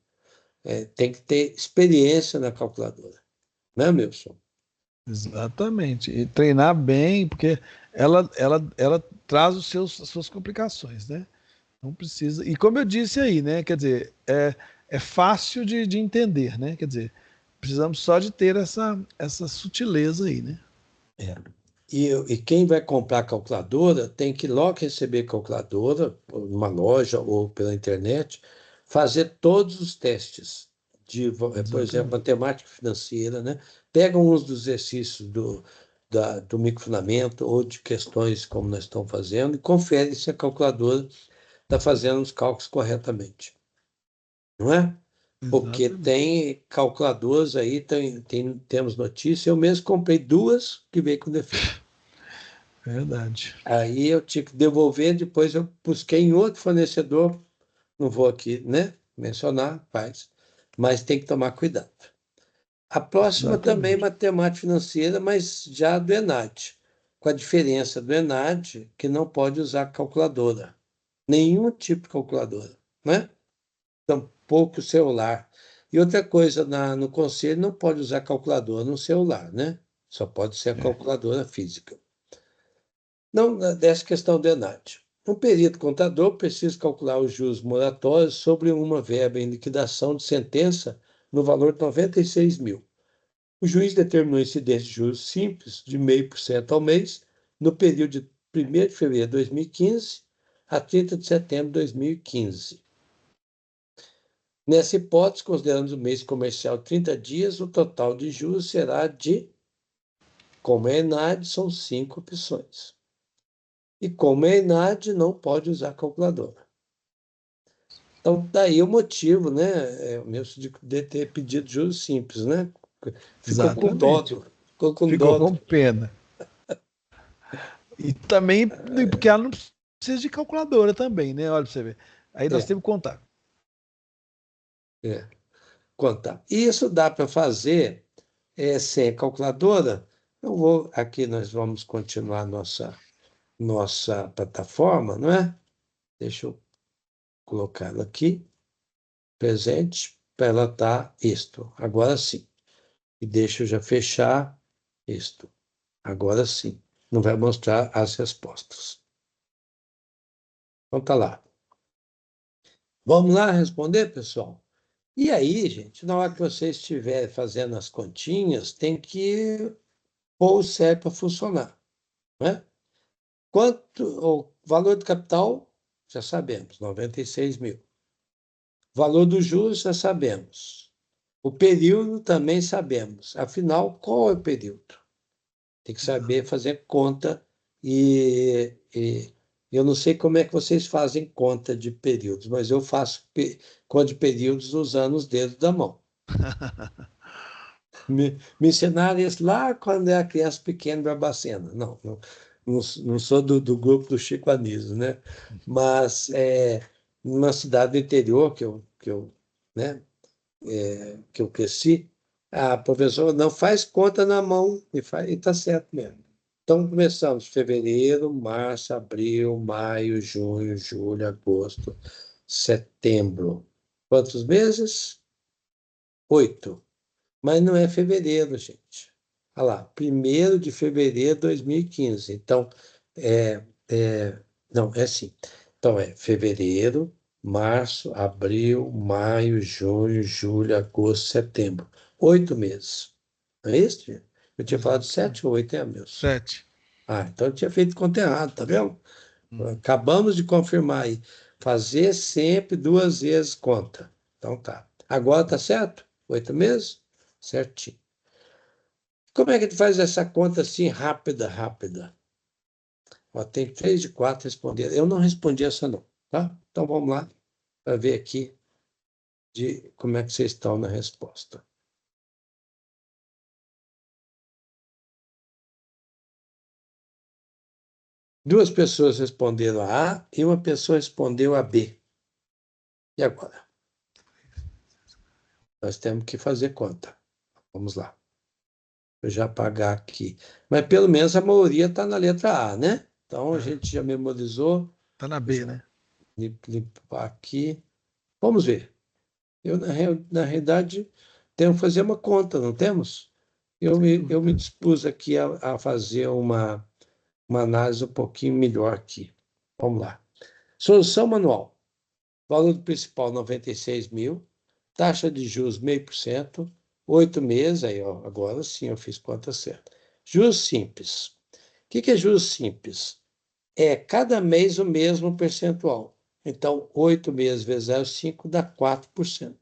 Tem que ter experiência na calculadora, né, Milson? Exatamente. E treinar bem, porque ela traz as suas complicações, né? Não precisa. E como eu disse aí, né? Quer dizer, é fácil de entender, né? Quer dizer, precisamos só de ter essa sutileza aí, né? É. E quem vai comprar calculadora tem que, logo receber calculadora, numa loja ou pela internet, fazer todos os testes de, por exemplo, Exatamente. matemática financeira, né? Pega uns dos exercícios do microfonamento ou de questões como nós estamos fazendo e confere se a calculadora está fazendo os cálculos corretamente, não é? Porque Exatamente. tem calculadoras aí, temos notícia, eu mesmo comprei duas que veio com defeito. Verdade. Aí eu tive que devolver, depois eu busquei em outro fornecedor, não vou aqui, né, mencionar, mas tem que tomar cuidado. A próxima também é Exatamente. matemática financeira, mas já do ENAD. com a diferença do ENAD, que não pode usar calculadora. Nenhum tipo de calculadora, né? Tampouco o celular. E outra coisa, no conselho não pode usar calculadora no celular, né? Só pode ser a calculadora física. Não, dessa questão do ENAD. Um perito contador precisa calcular os juros moratórios sobre uma verba em liquidação de sentença no valor de 96 mil. O juiz determinou incidência de juros simples de 0,5% ao mês no período de 1º de fevereiro de 2015 a 30 de setembro de 2015. Nessa hipótese, considerando o mês comercial 30 dias, o total de juros será de, como é ENAD, são 5 opções. E como é ENAD, não pode usar calculadora. Então, daí o motivo, né, meu, de ter pedido juros simples, né? Ficou com dó, Exatamente. ficou com Ficou dó. com pena. E também, porque ela não precisa de calculadora também, né? Olha pra você ver. Aí nós É, temos que contar. é, contar. E isso dá para fazer sem calculadora. Eu vou, aqui nós vamos continuar nossa plataforma, não é? Deixa eu colocá-la aqui, presente, para ela estar isto. Agora sim. E deixa eu já fechar isto. Agora sim. Não vai mostrar as respostas. Então tá lá. Vamos lá responder, pessoal? E aí, gente, na hora que você estiver fazendo as continhas, tem que pôr o CEP para funcionar, né? O valor do capital, já sabemos, 96 mil. Valor dos juros, já sabemos. O período também sabemos. Afinal, qual é o período? Tem que saber fazer conta e eu não sei como é que vocês fazem conta de períodos, mas eu faço conta de períodos usando os dedos da mão. Me ensinaram isso lá quando era criança pequena, Barbacena. Não sou do grupo do Chico Anísio, né? Mas numa cidade do interior né, que eu cresci, a professora não faz conta na mão e está certo mesmo. Então, começamos fevereiro, março, abril, maio, junho, julho, agosto, setembro. Quantos meses? 8. Mas não é fevereiro, gente. Olha lá, 1º de fevereiro de 2015. Então, não, é assim. Então, é fevereiro, março, abril, maio, junho, julho, agosto, setembro. 8 meses. Não é isso, gente? Eu tinha falado Exato. 7 ou 8, meus? 7. Então eu tinha feito conta errada, tá vendo? Uhum. Acabamos de confirmar aí. Fazer sempre 2 vezes conta. Então tá. Agora tá certo? 8 meses? Certinho. Como é que a gente faz essa conta assim rápida, rápida? Ó, tem 3 de 4 responderam. Eu não respondi essa não, tá? Então vamos lá para ver aqui de como é que vocês estão na resposta. Duas pessoas responderam a A e uma pessoa respondeu a B. E agora? Nós temos que fazer conta. Vamos lá. Vou já apagar aqui. Mas pelo menos a maioria está na letra A, né? Então a gente já memorizou. Tá na Vou B, já né? limpar aqui. Vamos ver. Eu, na realidade, tenho que fazer uma conta, não temos? Eu me dispus aqui a fazer uma análise um pouquinho melhor aqui. Vamos lá. Solução manual. Valor do principal, 96 mil. Taxa de juros, 0,5%. 8 meses, aí, ó, agora sim eu fiz conta certa. Juros simples. O que é juros simples? É cada mês o mesmo percentual. Então, 8 meses vezes 0,5 dá 4%.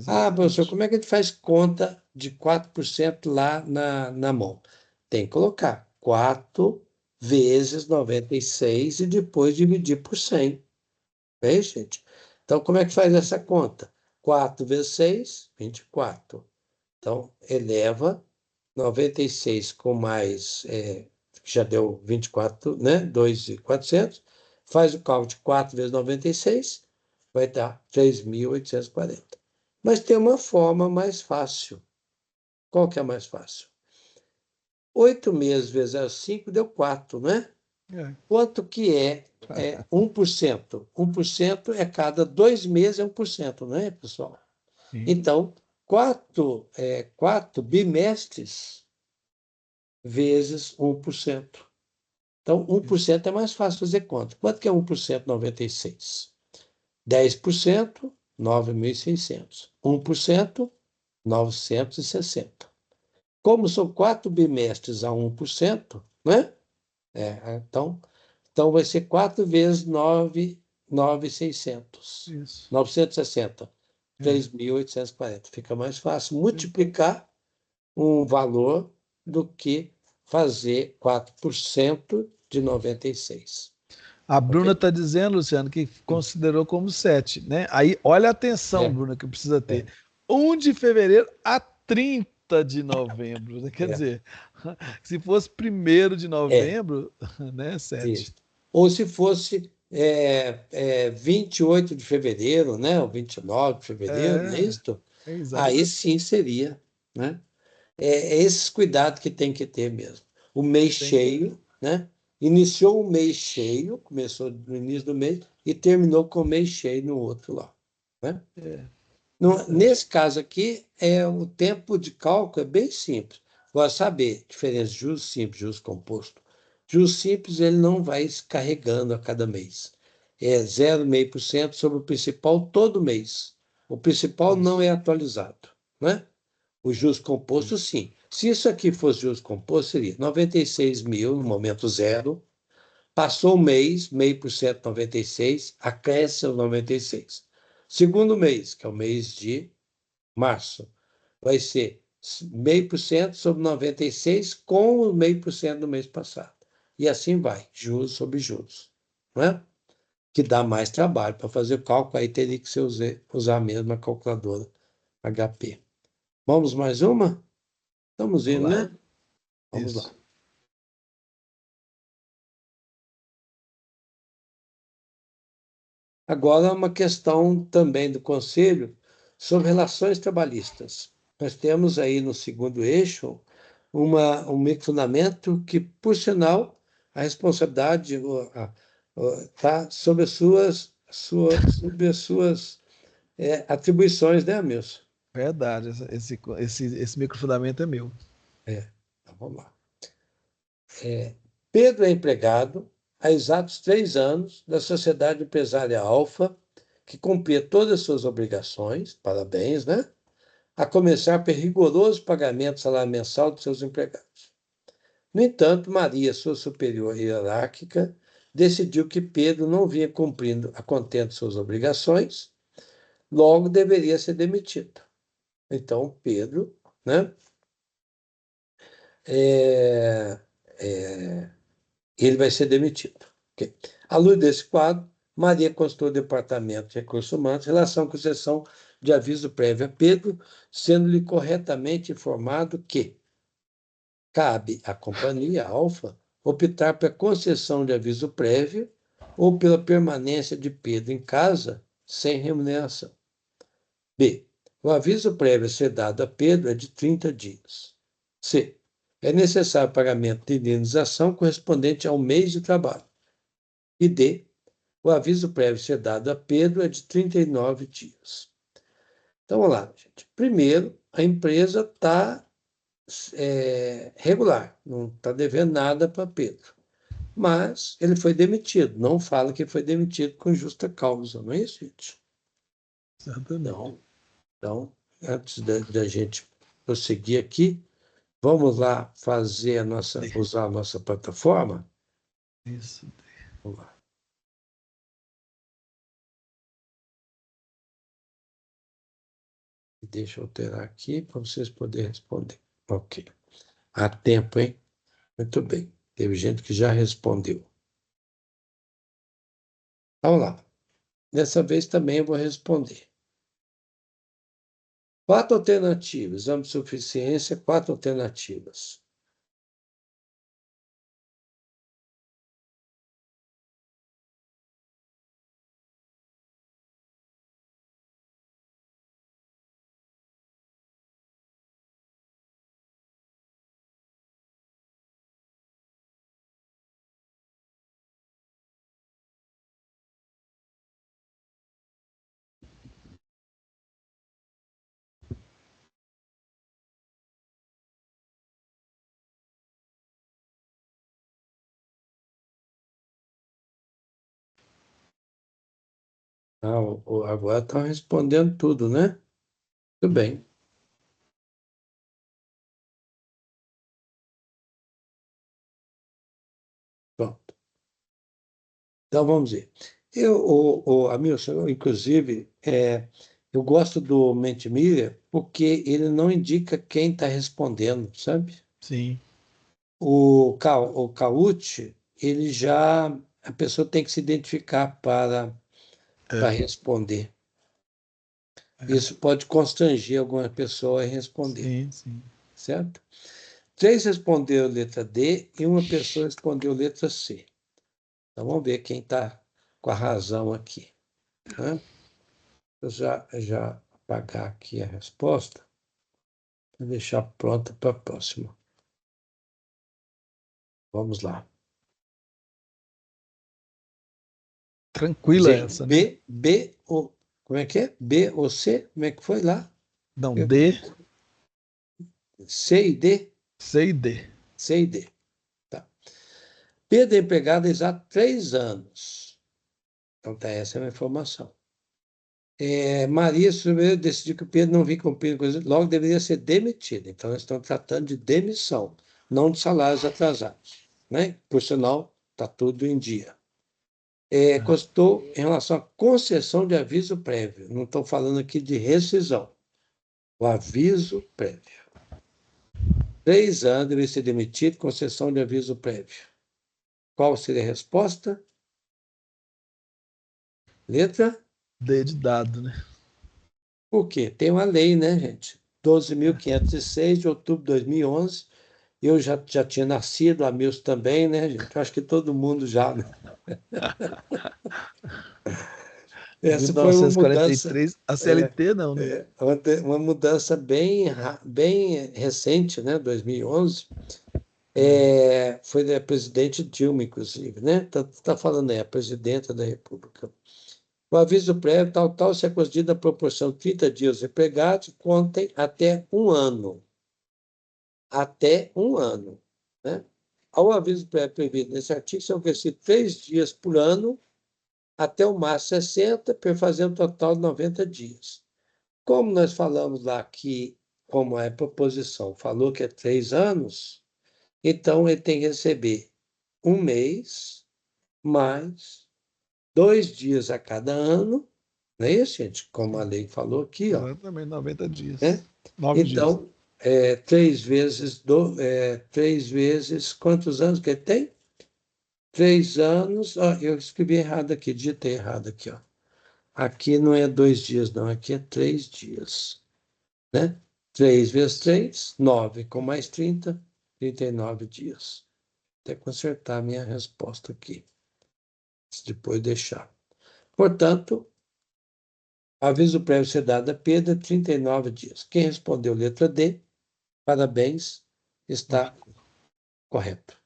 Ah, professor, Exatamente. como é que a gente faz conta de 4% lá na mão? Tem que colocar 4 vezes 96 e depois dividir por 100. Bem, gente? Então, como é que faz essa conta? 4 vezes 6, 24. Então, eleva 96 com mais, que já deu 24, né? 2.400. Faz o cálculo de 4 vezes 96, vai dar 3.840. Mas tem uma forma mais fácil. Qual que é a mais fácil? 8 meses vezes 0,5 deu 4, né? É. Quanto que é 1%? 1% é cada 2 meses é 1%, não é, pessoal? Sim. Então, 4 bimestres vezes 1%. Então, 1% é mais fácil fazer conta. Quanto que é 1%? 96. 10%, 9.600. 1%, 960. Como são 4 bimestres a 1%, né? Então vai ser 4 vezes 9.600. Isso. 960. É. 3.840. Fica mais fácil multiplicar um valor do que fazer 4% de 96. A Bruna Ok? está dizendo, Luciano, que considerou como 7, né? Aí, olha a atenção, É, Bruna, que precisa ter. é, 1 de fevereiro a 30 de novembro, né? Quer é, dizer, se fosse 1º de é, novembro, né? 7. isso. Ou se fosse 28 de fevereiro, né? Ou 29 de fevereiro, não é É, isso? exato. Aí sim seria, né? É esses cuidados que tem que ter mesmo. O mês Tem. cheio, né? Iniciou o mês cheio, começou no início do mês e terminou com o mês cheio no outro lá, né? É, verdade. Nesse caso aqui, o tempo de cálculo é bem simples. Agora, saber a diferença de juros simples e juros composto. Juros simples, ele não vai se carregando a cada mês. É 0,5% sobre o principal todo mês. O principal não Isso. é atualizado, né? O juros composto, sim. Se isso aqui fosse juros composto, seria 96 mil no momento zero. Passou o mês, 0,5%, 96, acresce o 96. Segundo mês, que é o mês de março, vai ser 0,5% sobre 96 com o 0,5% do mês passado. E assim vai, juros sobre juros. Não é? Que dá mais trabalho para fazer o cálculo, aí teria que usar a mesma calculadora HP. Vamos mais uma? Estamos Vamos indo, lá. né? Vamos lá. Isso. Agora, uma questão também do Conselho sobre relações trabalhistas. Nós temos aí no segundo eixo um microfundamento que, por sinal, a responsabilidade está sobre sobre as suas atribuições, né, Milson? Verdade. Esse microfundamento é meu. Então, vamos lá. Pedro é empregado há exatos 3 anos da Sociedade Empresária Alfa, que cumpria todas as suas obrigações, parabéns, né? A começar pelo rigoroso pagamento do salário mensal de seus empregados. No entanto, Maria, sua superior hierárquica, decidiu que Pedro não vinha cumprindo a contento suas obrigações, logo deveria ser demitido. Então, Pedro, né, é, é, ele vai ser demitido. Ok. À luz desse quadro, Maria consultou o Departamento de Recursos Humanos em relação à concessão de aviso prévio a Pedro, sendo-lhe corretamente informado que cabe à companhia Alfa optar pela concessão de aviso prévio ou pela permanência de Pedro em casa sem remuneração. B. O aviso prévio a ser dado a Pedro é de 30 dias. C. É necessário pagamento de indenização correspondente ao mês de trabalho. E D. O aviso prévio a ser dado a Pedro é de 39 dias. Então, vamos lá, gente. Primeiro, a empresa está regular, não está devendo nada para Pedro. Mas ele foi demitido. Não fala que foi demitido com justa causa, não é isso, gente? Exatamente. Então, antes da gente prosseguir aqui, vamos lá usar a nossa plataforma? Isso. Vamos lá. Deixa eu alterar aqui para vocês poderem responder. Ok. Há tempo, hein? Muito bem. Teve gente que já respondeu. Vamos lá. Dessa vez também eu vou responder. 4 alternativas. Exame de suficiência, 4 alternativas. Agora estão respondendo tudo, né? Tudo bem. Pronto. Então, vamos ver. Amilson, inclusive, eu gosto do Mentimeter porque ele não indica quem está respondendo, sabe? Sim. O Kahoot, ele já... A pessoa tem que se identificar para É, responder. é. Isso pode constranger alguma pessoa a responder, Sim, sim. certo? 3 responderam letra D e uma pessoa respondeu letra C. Então, vamos ver quem está com a razão aqui, né? Eu já apagar aqui a resposta para deixar pronta para a próxima. Vamos lá. Tranquila essa, né? Como é que é? B ou C? Como é que foi lá? Não, D, C e D? C e D. C e D. Tá. Pedro é empregado há exato 3 anos. Então, tá, essa é uma informação. Maria Silveira decidiu que o Pedro não vinha cumprir coisa, logo deveria ser demitido. Então, nós estamos tratando de demissão, não de salários atrasados. Né? Por sinal, está tudo em dia. Constou em relação à concessão de aviso prévio. Não estou falando aqui de rescisão. O aviso prévio. 3 anos deveria ser demitido, concessão de aviso prévio. Qual seria a resposta? Letra? D de dado, né? Por quê? Tem uma lei, né, gente? 12.506 de outubro de 2011. Eu já tinha nascido, a Mills também, né, gente? Eu acho que todo mundo já, né? Essa foi uma mudança, 1943, a CLT não, né? uma mudança bem recente, né? 2011. Foi da presidente Dilma, inclusive, né? Tá falando aí, a presidenta da República. O aviso prévio, tal, se é concedido a proporção 30 dias empregados, contem até 1 ano. Até 1 ano, né? Ao aviso prévio previsto nesse artigo, são oferecidos 3 dias por ano, até o máximo 60, perfazendo um total de 90 dias. Como nós falamos lá que, como é proposição, falou que é 3 anos, então ele tem que receber 1 mês, mais 2 dias a cada ano, não é isso, gente? Como a Sim. lei falou aqui, ó, Exatamente, 90 dias. né? 9 dias. Então, 3 vezes, quantos anos que ele tem? 3 anos, ó, eu escrevi errado aqui, digitei errado aqui, ó. Aqui não é 2 dias, não, aqui é 3 dias, né? 3 vezes 3, 9, com mais 30, 39 dias. Até consertar a minha resposta aqui, depois deixar. Portanto, aviso prévio ser dado a Pedro é 39 dias. Quem respondeu letra D, parabéns, está Marcou. correto.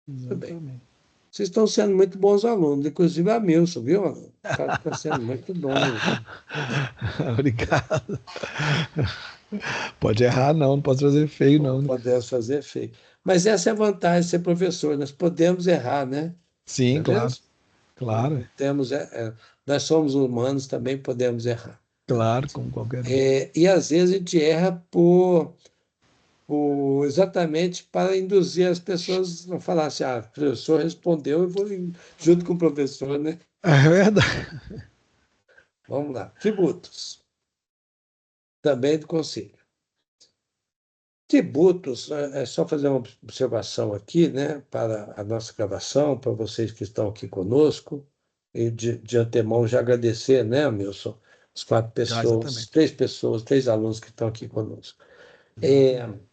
Tudo bem. Exatamente. Vocês estão sendo muito bons alunos, inclusive a Milson, viu? O cara está sendo muito bom. Obrigado. Pode errar, não pode fazer feio, não, né? Podemos fazer feio. Mas essa é a vantagem de ser professor, nós podemos errar, né? Não Sim, é claro. mesmo? Claro, Nós somos humanos, também podemos errar. claro, como qualquer um. E às vezes a gente erra exatamente para induzir as pessoas a falar assim, o professor respondeu, eu vou junto com o professor, né? É verdade. Vamos lá. Tributos, também do conselho. Tributos, é só fazer uma observação aqui, né, para a nossa gravação, para vocês que estão aqui conosco, e de antemão já agradecer, né, Milson, as 4 Já, pessoas, exatamente. 3 pessoas, 3 alunos que estão aqui conosco. É, Exatamente.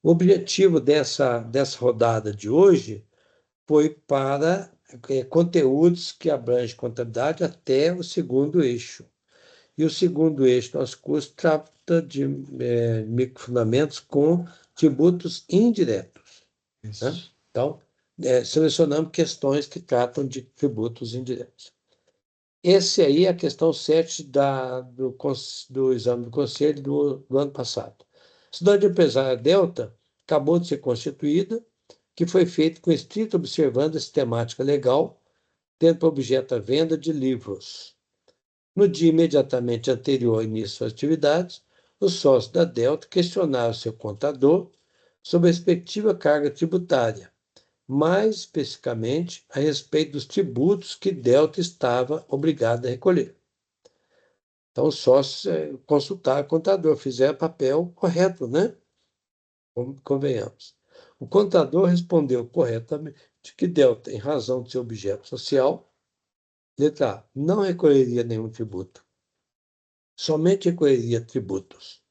o objetivo dessa rodada de hoje foi para conteúdos que abrangem contabilidade até o segundo eixo. E o segundo eixo do nosso curso trata de microfundamentos com tributos indiretos, né? Isso. Então, selecionamos questões que tratam de tributos indiretos. Esse aí é a questão 7 do exame do conselho do ano passado. A Sociedade Empresária Delta acabou de ser constituída, que foi feito com estrita observância sistemática legal, tendo por objeto a venda de livros. No dia imediatamente anterior ao início das atividades, os sócios da Delta questionaram seu contador sobre a respectiva carga tributária, mais especificamente a respeito dos tributos que Delta estava obrigada a recolher. Então, os sócios consultaram o contador, fizeram o papel correto, né? Convenhamos. O contador respondeu corretamente que Delta, em razão de seu objeto social, letra A, não recolheria nenhum tributo, somente recolheria tributos,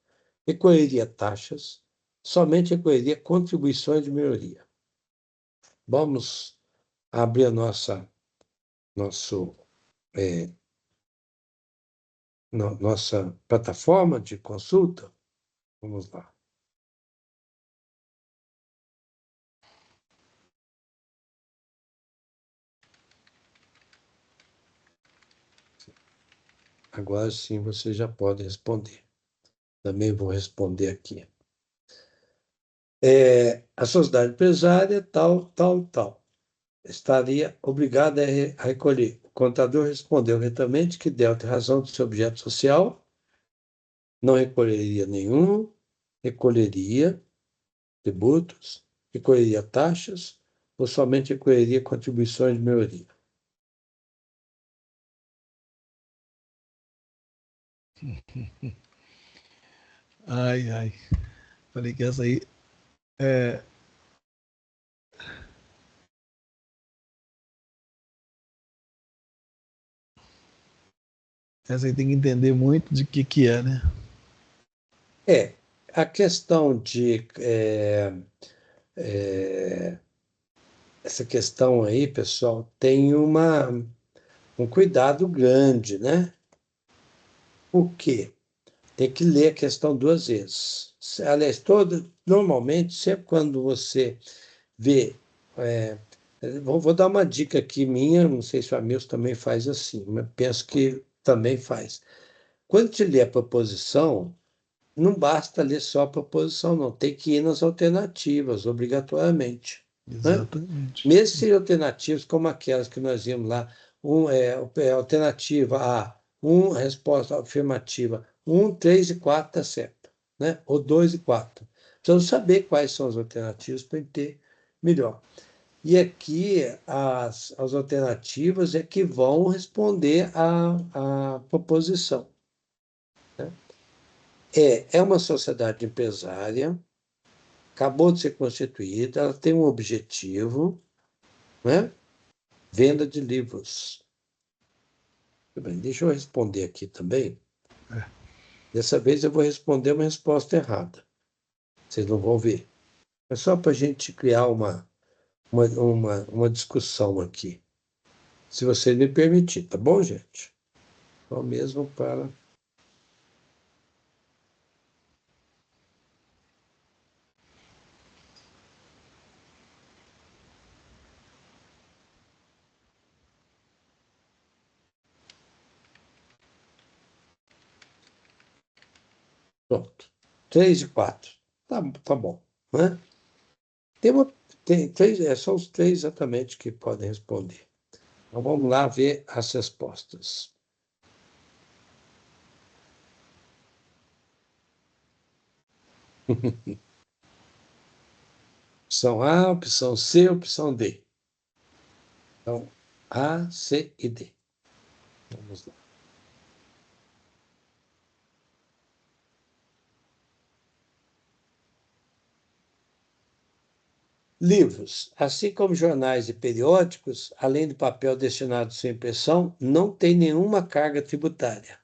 recolheria taxas, somente recolheria contribuições de melhoria. Vamos abrir a nossa plataforma de consulta. Vamos lá. Agora sim você já pode responder. Também vou responder aqui. A sociedade empresária, tal, estaria obrigada a recolher. O contador respondeu corretamente que Delta, em razão do seu objeto social, não recolheria nenhum, recolheria tributos, recolheria taxas, ou somente recolheria contribuições de melhoria. Ai, ai. Falei que essa aí é. Essa aí tem que entender muito de que é, né? A questão de essa questão aí, pessoal, tem um cuidado grande, né? Por quê? Tem que ler a questão duas vezes. Aliás, normalmente, sempre quando você vê. Vou dar uma dica aqui minha, não sei se o Amilson também faz assim, mas penso que também faz. Quando te lê a proposição, não basta ler só a proposição, não. Tem que ir nas alternativas, obrigatoriamente. Né? Exatamente. Mesmo se alternativas como aquelas que nós vimos lá, alternativa A, resposta afirmativa, 1, 3 e 4 está certo, né? Ou 2 e 4. Precisamos saber quais são as alternativas para ter melhor. E aqui as alternativas é que vão responder à proposição. Né? É uma sociedade empresária, acabou de ser constituída, ela tem um objetivo, né? Venda de livros. Tudo bem, deixa eu responder aqui também. Dessa vez eu vou responder uma resposta errada. Vocês não vão ver. É só para a gente criar uma discussão aqui. Se vocês me permitirem, tá bom, gente? Só mesmo para. Pronto. 3 e 4. Tá bom. Né? Tem três, são os três exatamente que podem responder. Então vamos lá ver as respostas. Opção A, opção C, opção D. Então, A, C e D. Vamos lá. Livros, assim como jornais e periódicos, além do papel destinado à sua impressão, não têm nenhuma carga tributária.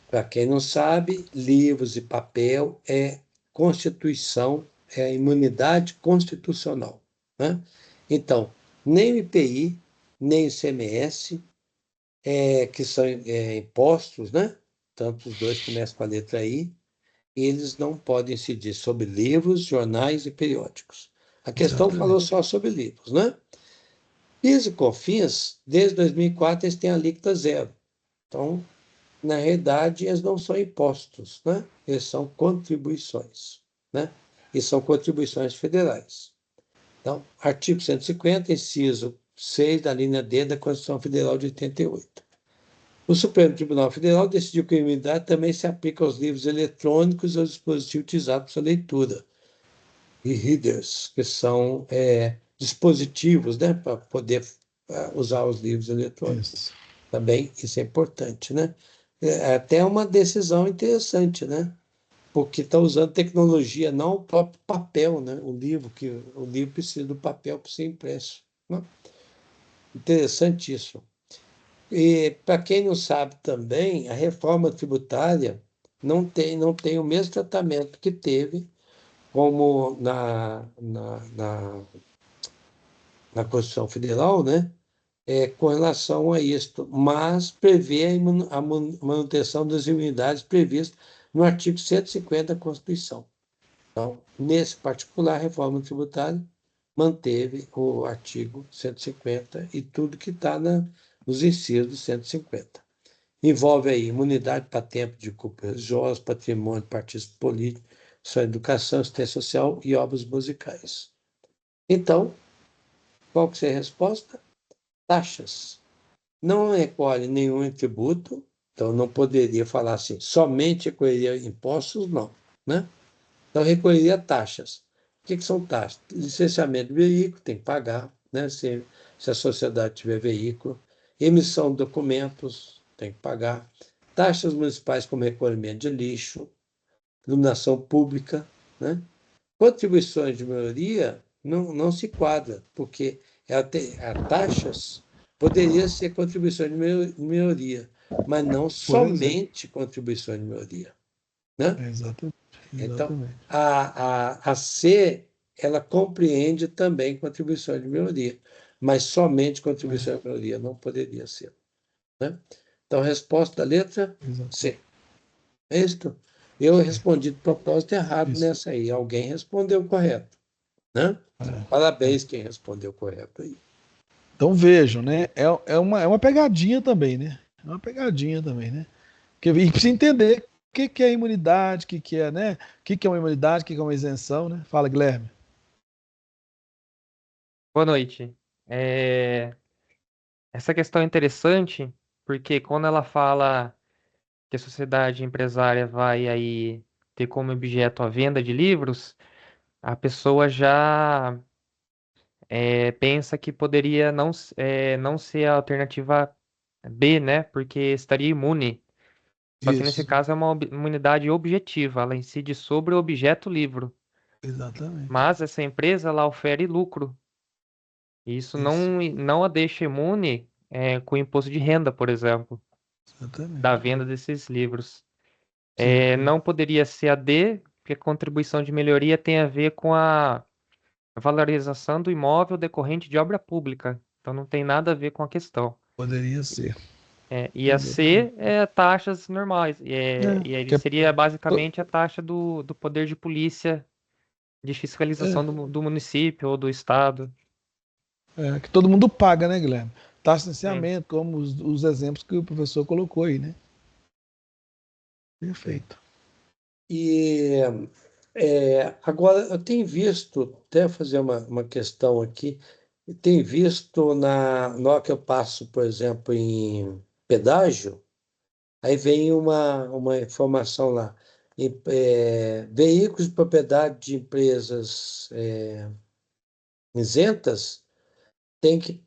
Para quem não sabe, livros e papel é Constituição, é a imunidade constitucional. Né? Então, nem o IPI, nem o ICMS, que são impostos, né? Tanto os dois começam com a letra I, eles não podem incidir sobre livros, jornais e periódicos. A questão falou Exatamente. só sobre livros, né? PIS e COFINS, desde 2004, eles têm alíquota zero. Então, na realidade, eles não são impostos, né? Eles são contribuições, né? E são contribuições federais. Então, artigo 150, inciso 6 da linha D da Constituição Federal de 88. O Supremo Tribunal Federal decidiu que a imunidade também se aplica aos livros eletrônicos e aos dispositivos utilizados para sua leitura, e readers, que são dispositivos, né, para poder usar os livros eletrônicos. Isso. Também isso é importante, né? É até uma decisão interessante, né? Porque está usando tecnologia, não o próprio papel, né? O livro precisa do papel para ser impresso, né? Interessante isso. E, para quem não sabe também, a reforma tributária não tem o mesmo tratamento que teve como na Constituição Federal, né? Com relação a isto, mas prevê a manutenção das imunidades previstas no artigo 150 da Constituição. Então, nesse particular, a reforma tributária manteve o artigo 150 e tudo que está nos incisos do 150. Envolve aí imunidade para tempo de culpa religiosa, patrimônio de partidos políticos, sua educação, assistência social e obras musicais. Então, qual que é a resposta? Taxas. Não recolhe nenhum tributo, então não poderia falar assim, somente recolheria impostos, não, né? Então recolheria taxas. O que são taxas? Licenciamento de veículo, tem que pagar, né? Se a sociedade tiver veículo. Emissão de documentos, tem que pagar. Taxas municipais como recolhimento de lixo, iluminação pública, né? Contribuições de melhoria não se quadra, porque a taxas poderia ser contribuição de melhoria, mas não somente contribuição de melhoria, né? Exatamente. Então, a C, ela compreende também contribuição de melhoria, mas somente contribuição de melhoria não poderia ser, né? Então, a resposta da letra C. É isso. Eu respondi de propósito errado nessa aí. Alguém respondeu correto, né? Parabéns quem respondeu correto aí. Então vejam, né? É uma pegadinha também, né? É uma pegadinha também, né? Porque a gente precisa entender o que é imunidade, o que é, né? O que é uma imunidade, o que é uma isenção, né? Fala, Guilherme. Boa noite. Essa questão é interessante porque quando ela fala que a sociedade empresária vai aí ter como objeto a venda de livros, a pessoa já pensa que poderia não ser a alternativa B, né? Porque estaria imune. Só que nesse Isso, caso é uma imunidade objetiva, ela incide sobre o objeto livro. exatamente. Mas essa empresa ela ofere lucro. E isso não a deixa imune com o imposto de renda, por exemplo, da Exatamente. venda desses livros. Sim. Não poderia ser a D, porque a contribuição de melhoria tem a ver com a valorização do imóvel decorrente de obra pública. Então não tem nada a ver com a questão. Poderia ser. E a C é taxas normais. E aí Que seria basicamente a taxa do poder de polícia de fiscalização do município ou do estado. que todo mundo paga, né, Guilherme? Taxa de licenciamento, como os exemplos que o professor colocou aí, né? Perfeito. E agora eu tenho visto, até fazer uma questão aqui, eu tenho visto na hora que eu passo, por exemplo, em pedágio, aí vem uma informação lá. Veículos de propriedade de empresas isentas tem que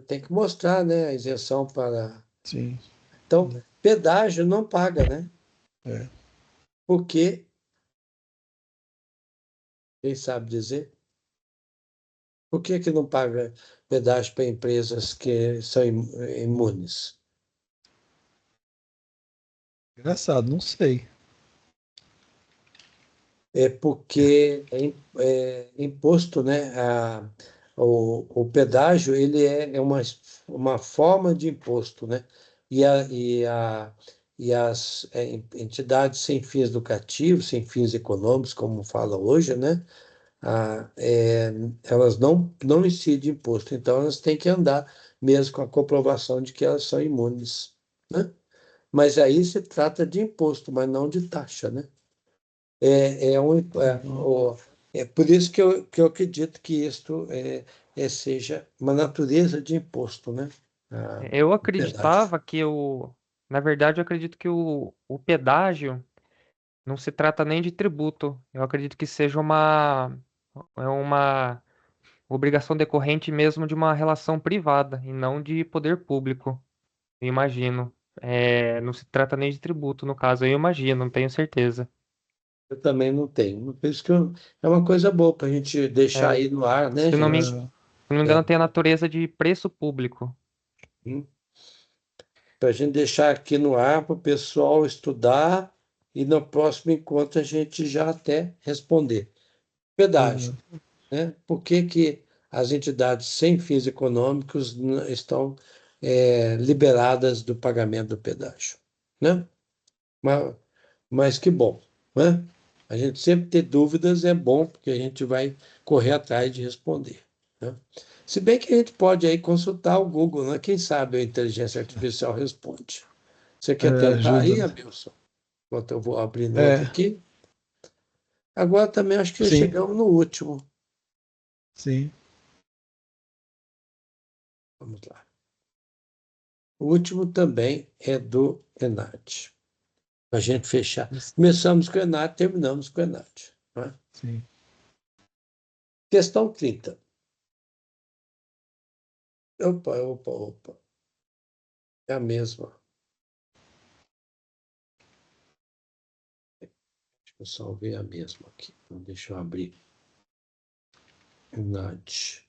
tem que mostrar, né, a isenção para. Sim. Então, pedágio não paga, né? É. Porque, quem sabe dizer, por que não paga pedágio para empresas que são imunes? Engraçado, não sei. É porque é imposto, né? O pedágio ele é uma forma de imposto, né? E as entidades sem fins lucrativos, sem fins econômicos, como fala hoje, né? Elas não incidem imposto, então elas têm que andar mesmo com a comprovação de que elas são imunes, né? Mas aí se trata de imposto, mas não de taxa, né? É por isso que eu acredito que isto seja uma natureza de imposto, né? Eu O pedágio. acreditava que na verdade, eu acredito que o pedágio não se trata nem de tributo. Eu acredito que seja uma obrigação decorrente mesmo de uma relação privada e não de poder público, eu imagino. Não se trata nem de tributo, no caso, eu imagino, não tenho certeza. Eu também não tenho. Por isso que é uma coisa boa para a gente deixar É, aí no ar, né, se não me, se gente? não me engano, tem a natureza de preço público. Para a gente deixar aqui no ar para o pessoal estudar e no próximo encontro a gente já até responder. Pedágio, Exato. né? Por que que as entidades sem fins econômicos estão liberadas do pagamento do pedágio, né? Mas, mas que bom, né? A gente sempre ter dúvidas é bom, porque a gente vai correr atrás de responder, né? Se bem que a gente pode aí consultar o Google, né? Quem sabe a inteligência artificial responde. Você quer tentar Ajuda, aí, né? Abilson? Enquanto eu vou abrindo outro É, aqui. Agora também acho que já sim, chegamos no último. sim. Vamos lá. O último também é do Enad. Para a gente fechar. Começamos com o Enad, terminamos com o Enad, né? Sim. Questão 30. Opa, opa, opa. É a mesma. Eu salvei a mesma aqui. Então, deixa eu abrir. Enad.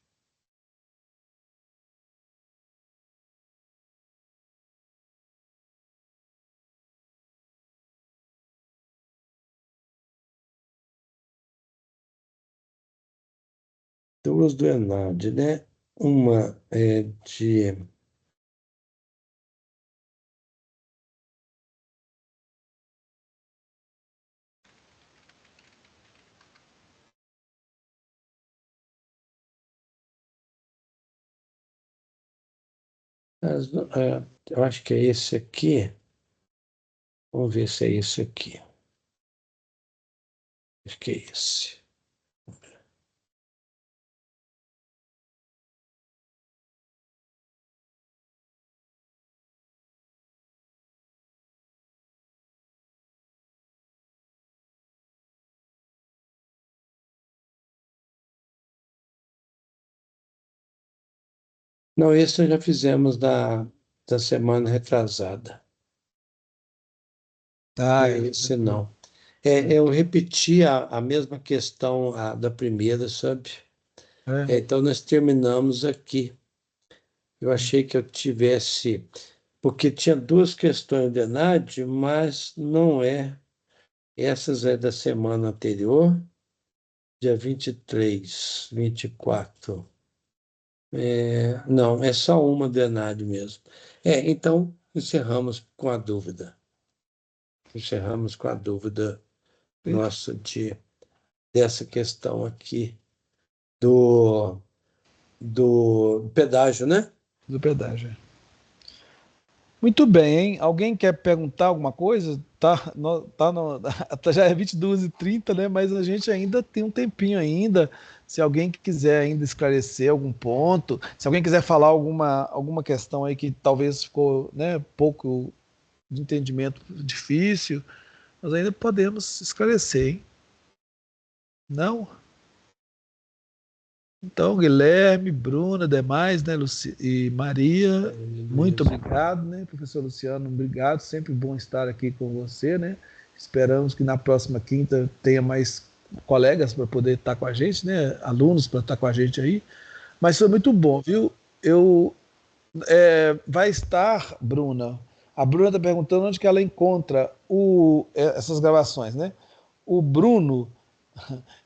Duas do Enad, né? Uma é de. Eu acho que é esse aqui. Vamos ver se é esse aqui. Acho que é esse. Não, esse nós já fizemos da semana retrasada. Ah, Não é é. esse não. Eu repeti a mesma questão da primeira, sabe? É. Então nós terminamos aqui. Eu achei que eu tivesse. Porque tinha duas questões de ENAD, mas não é. Essas é da semana anterior, dia 23, 24. Não, é só uma do ENAD mesmo. Então, encerramos com a dúvida. Encerramos com a dúvida nossa dessa questão aqui do, do pedágio, né? Do pedágio. Muito bem, hein? Alguém quer perguntar alguma coisa? Já é 22h30, né? Mas a gente ainda tem um tempinho ainda. Se alguém quiser ainda esclarecer algum ponto, se alguém quiser falar alguma questão aí que talvez ficou, né, pouco de entendimento difícil, nós ainda podemos esclarecer, hein? Não? Então, Guilherme, Bruna, demais, né, e Maria, muito Isso. obrigado, né, professor Luciano, obrigado, sempre bom estar aqui com você, né, esperamos que na próxima quinta tenha mais colegas para poder estar com a gente, né, alunos para estar com a gente aí, mas foi muito bom, viu, vai estar, Bruna, a Bruna está perguntando onde que ela encontra essas gravações, né, o Bruno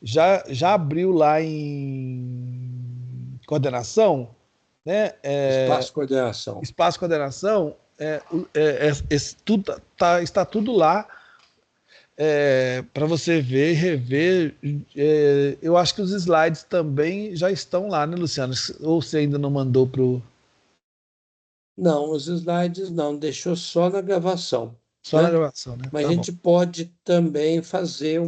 já abriu lá em coordenação, né? Espaço coordenação. Espaço coordenação, está tudo lá para você ver e rever. Eu acho que os slides também já estão lá, né, Luciano? Ou você ainda não mandou pro Não, os slides não, deixou só na gravação, só na né? gravação, né? Mas a Tá bom. gente pode também fazer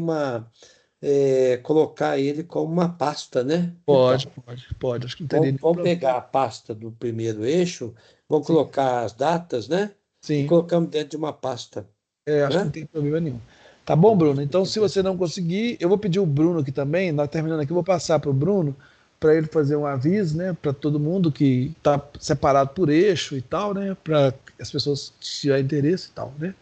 colocar ele como uma pasta, né? Que Pode, tal? pode, pode. Acho que não teria Vamos, nenhum vamos pegar problema. a pasta do primeiro eixo, vamos Sim, colocar as datas, né? E sim. colocamos dentro de uma pasta, Acho que não né? tem problema nenhum. Tá bom, Eu Bruno? acho que Então, fica se você não interessante. conseguir, eu vou pedir o Bruno aqui também. Nós terminando aqui, eu vou passar para o Bruno para ele fazer um aviso, né, para todo mundo que está separado por eixo e tal, né, para as pessoas tiverem interesse e tal, né?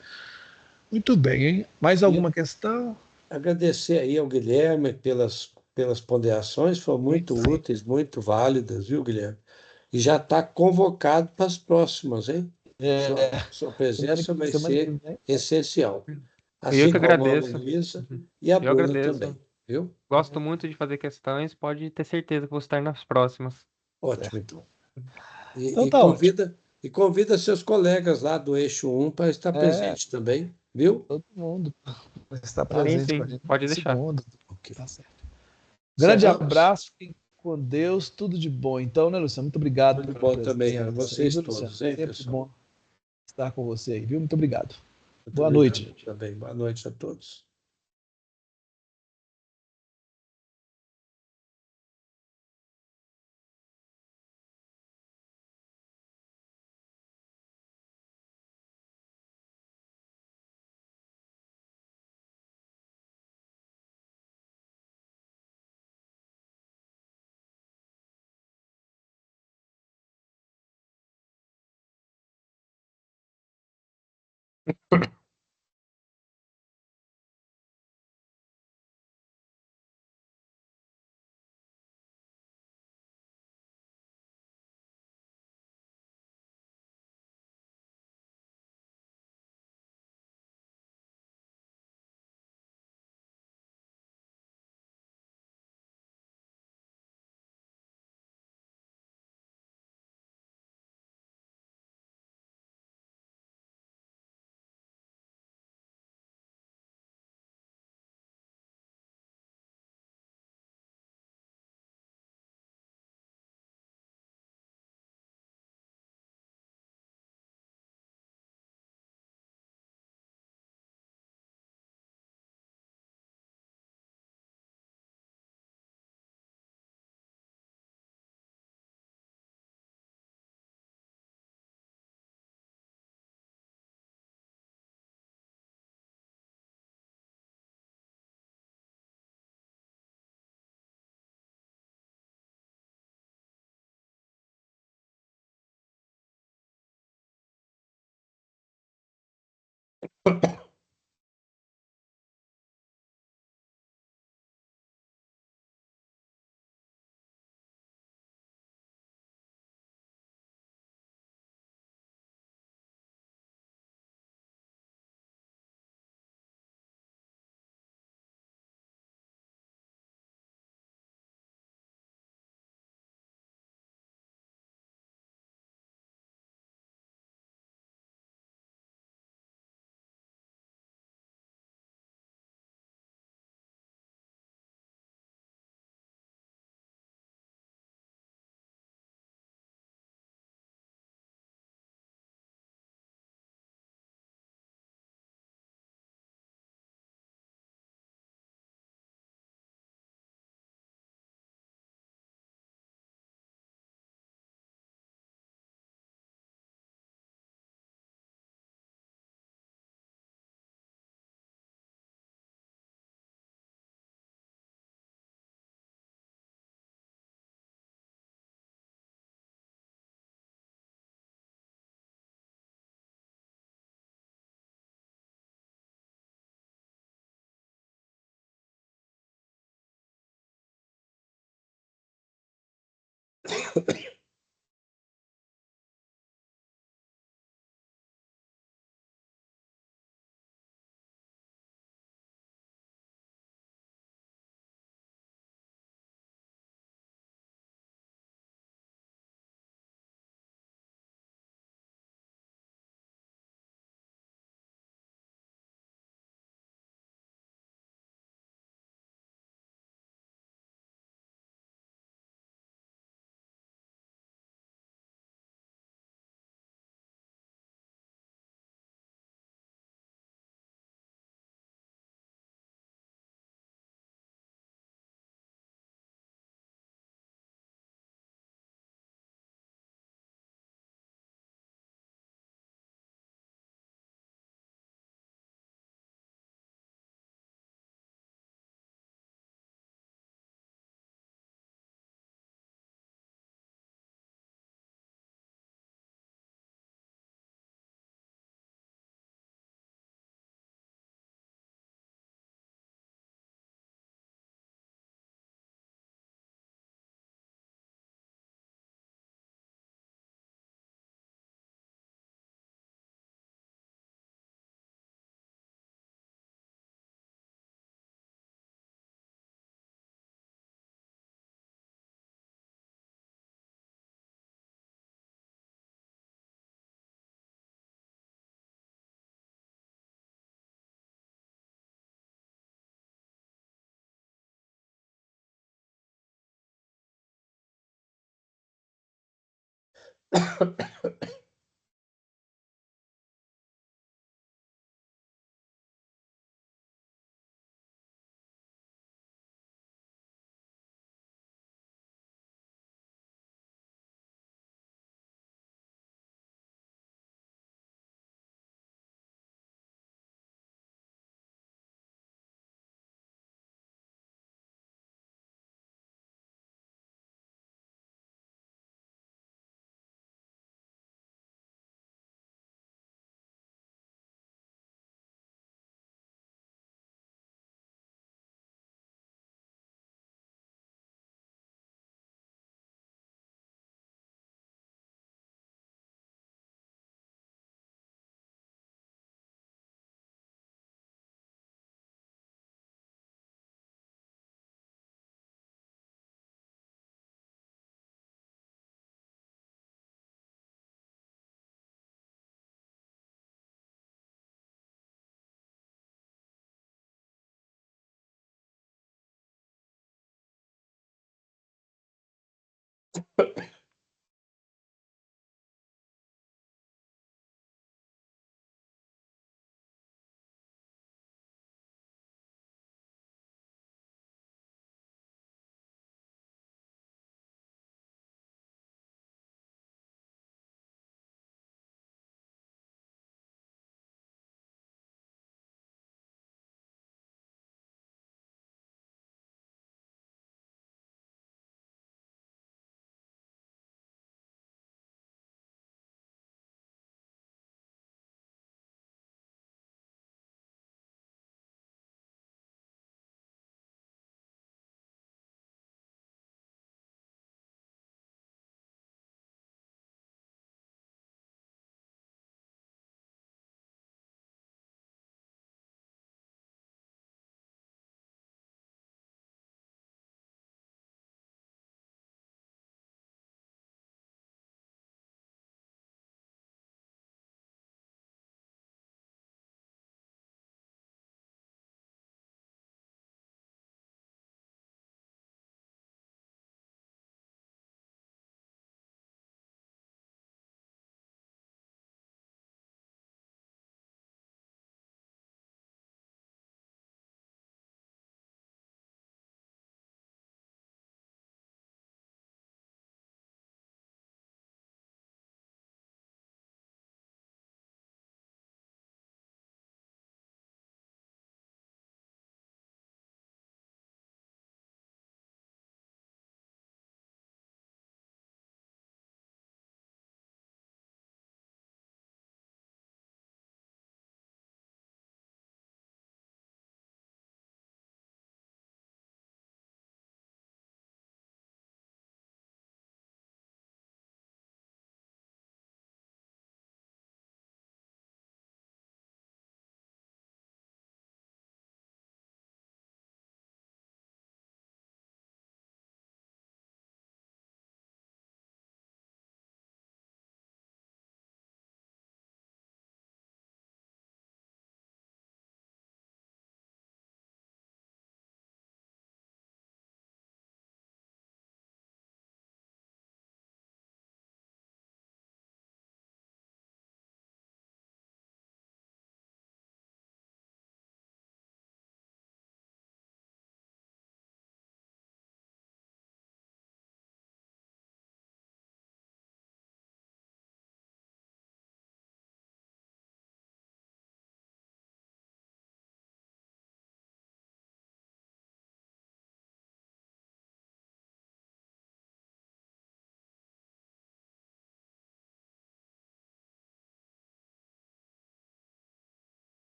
Muito bem, hein? Mais E alguma questão? agradecer aí ao Guilherme pelas ponderações, foram muito Sim. úteis, muito válidas, viu, Guilherme? E já está convocado para as próximas, hein? É, Sua presença vai semana que ser vem. essencial, Eu assim que como a agradeço. Luísa Uhum. e a Eu Bruna agradeço. também, viu? Gosto muito de fazer questões, pode ter certeza que vou estar nas próximas. Ótimo, Certo. então. Então E tá ótimo. convida seus colegas lá do Eixo 1 para estar É, presente também, viu? todo mundo vai estar Sim, presente com a sim, gente pode na deixar. segunda. Ok. Tá certo. Grande Encerramos? abraço, fiquem com Deus, tudo de bom. Então, né, Luciano? Muito obrigado Tudo de pela bom também a presença aí, vocês viu, Luciano? todos, hein, Sempre pessoal? bom estar com você aí, viu? Muito obrigado. Muito Boa noite, obrigado gente. também. Boa noite a todos.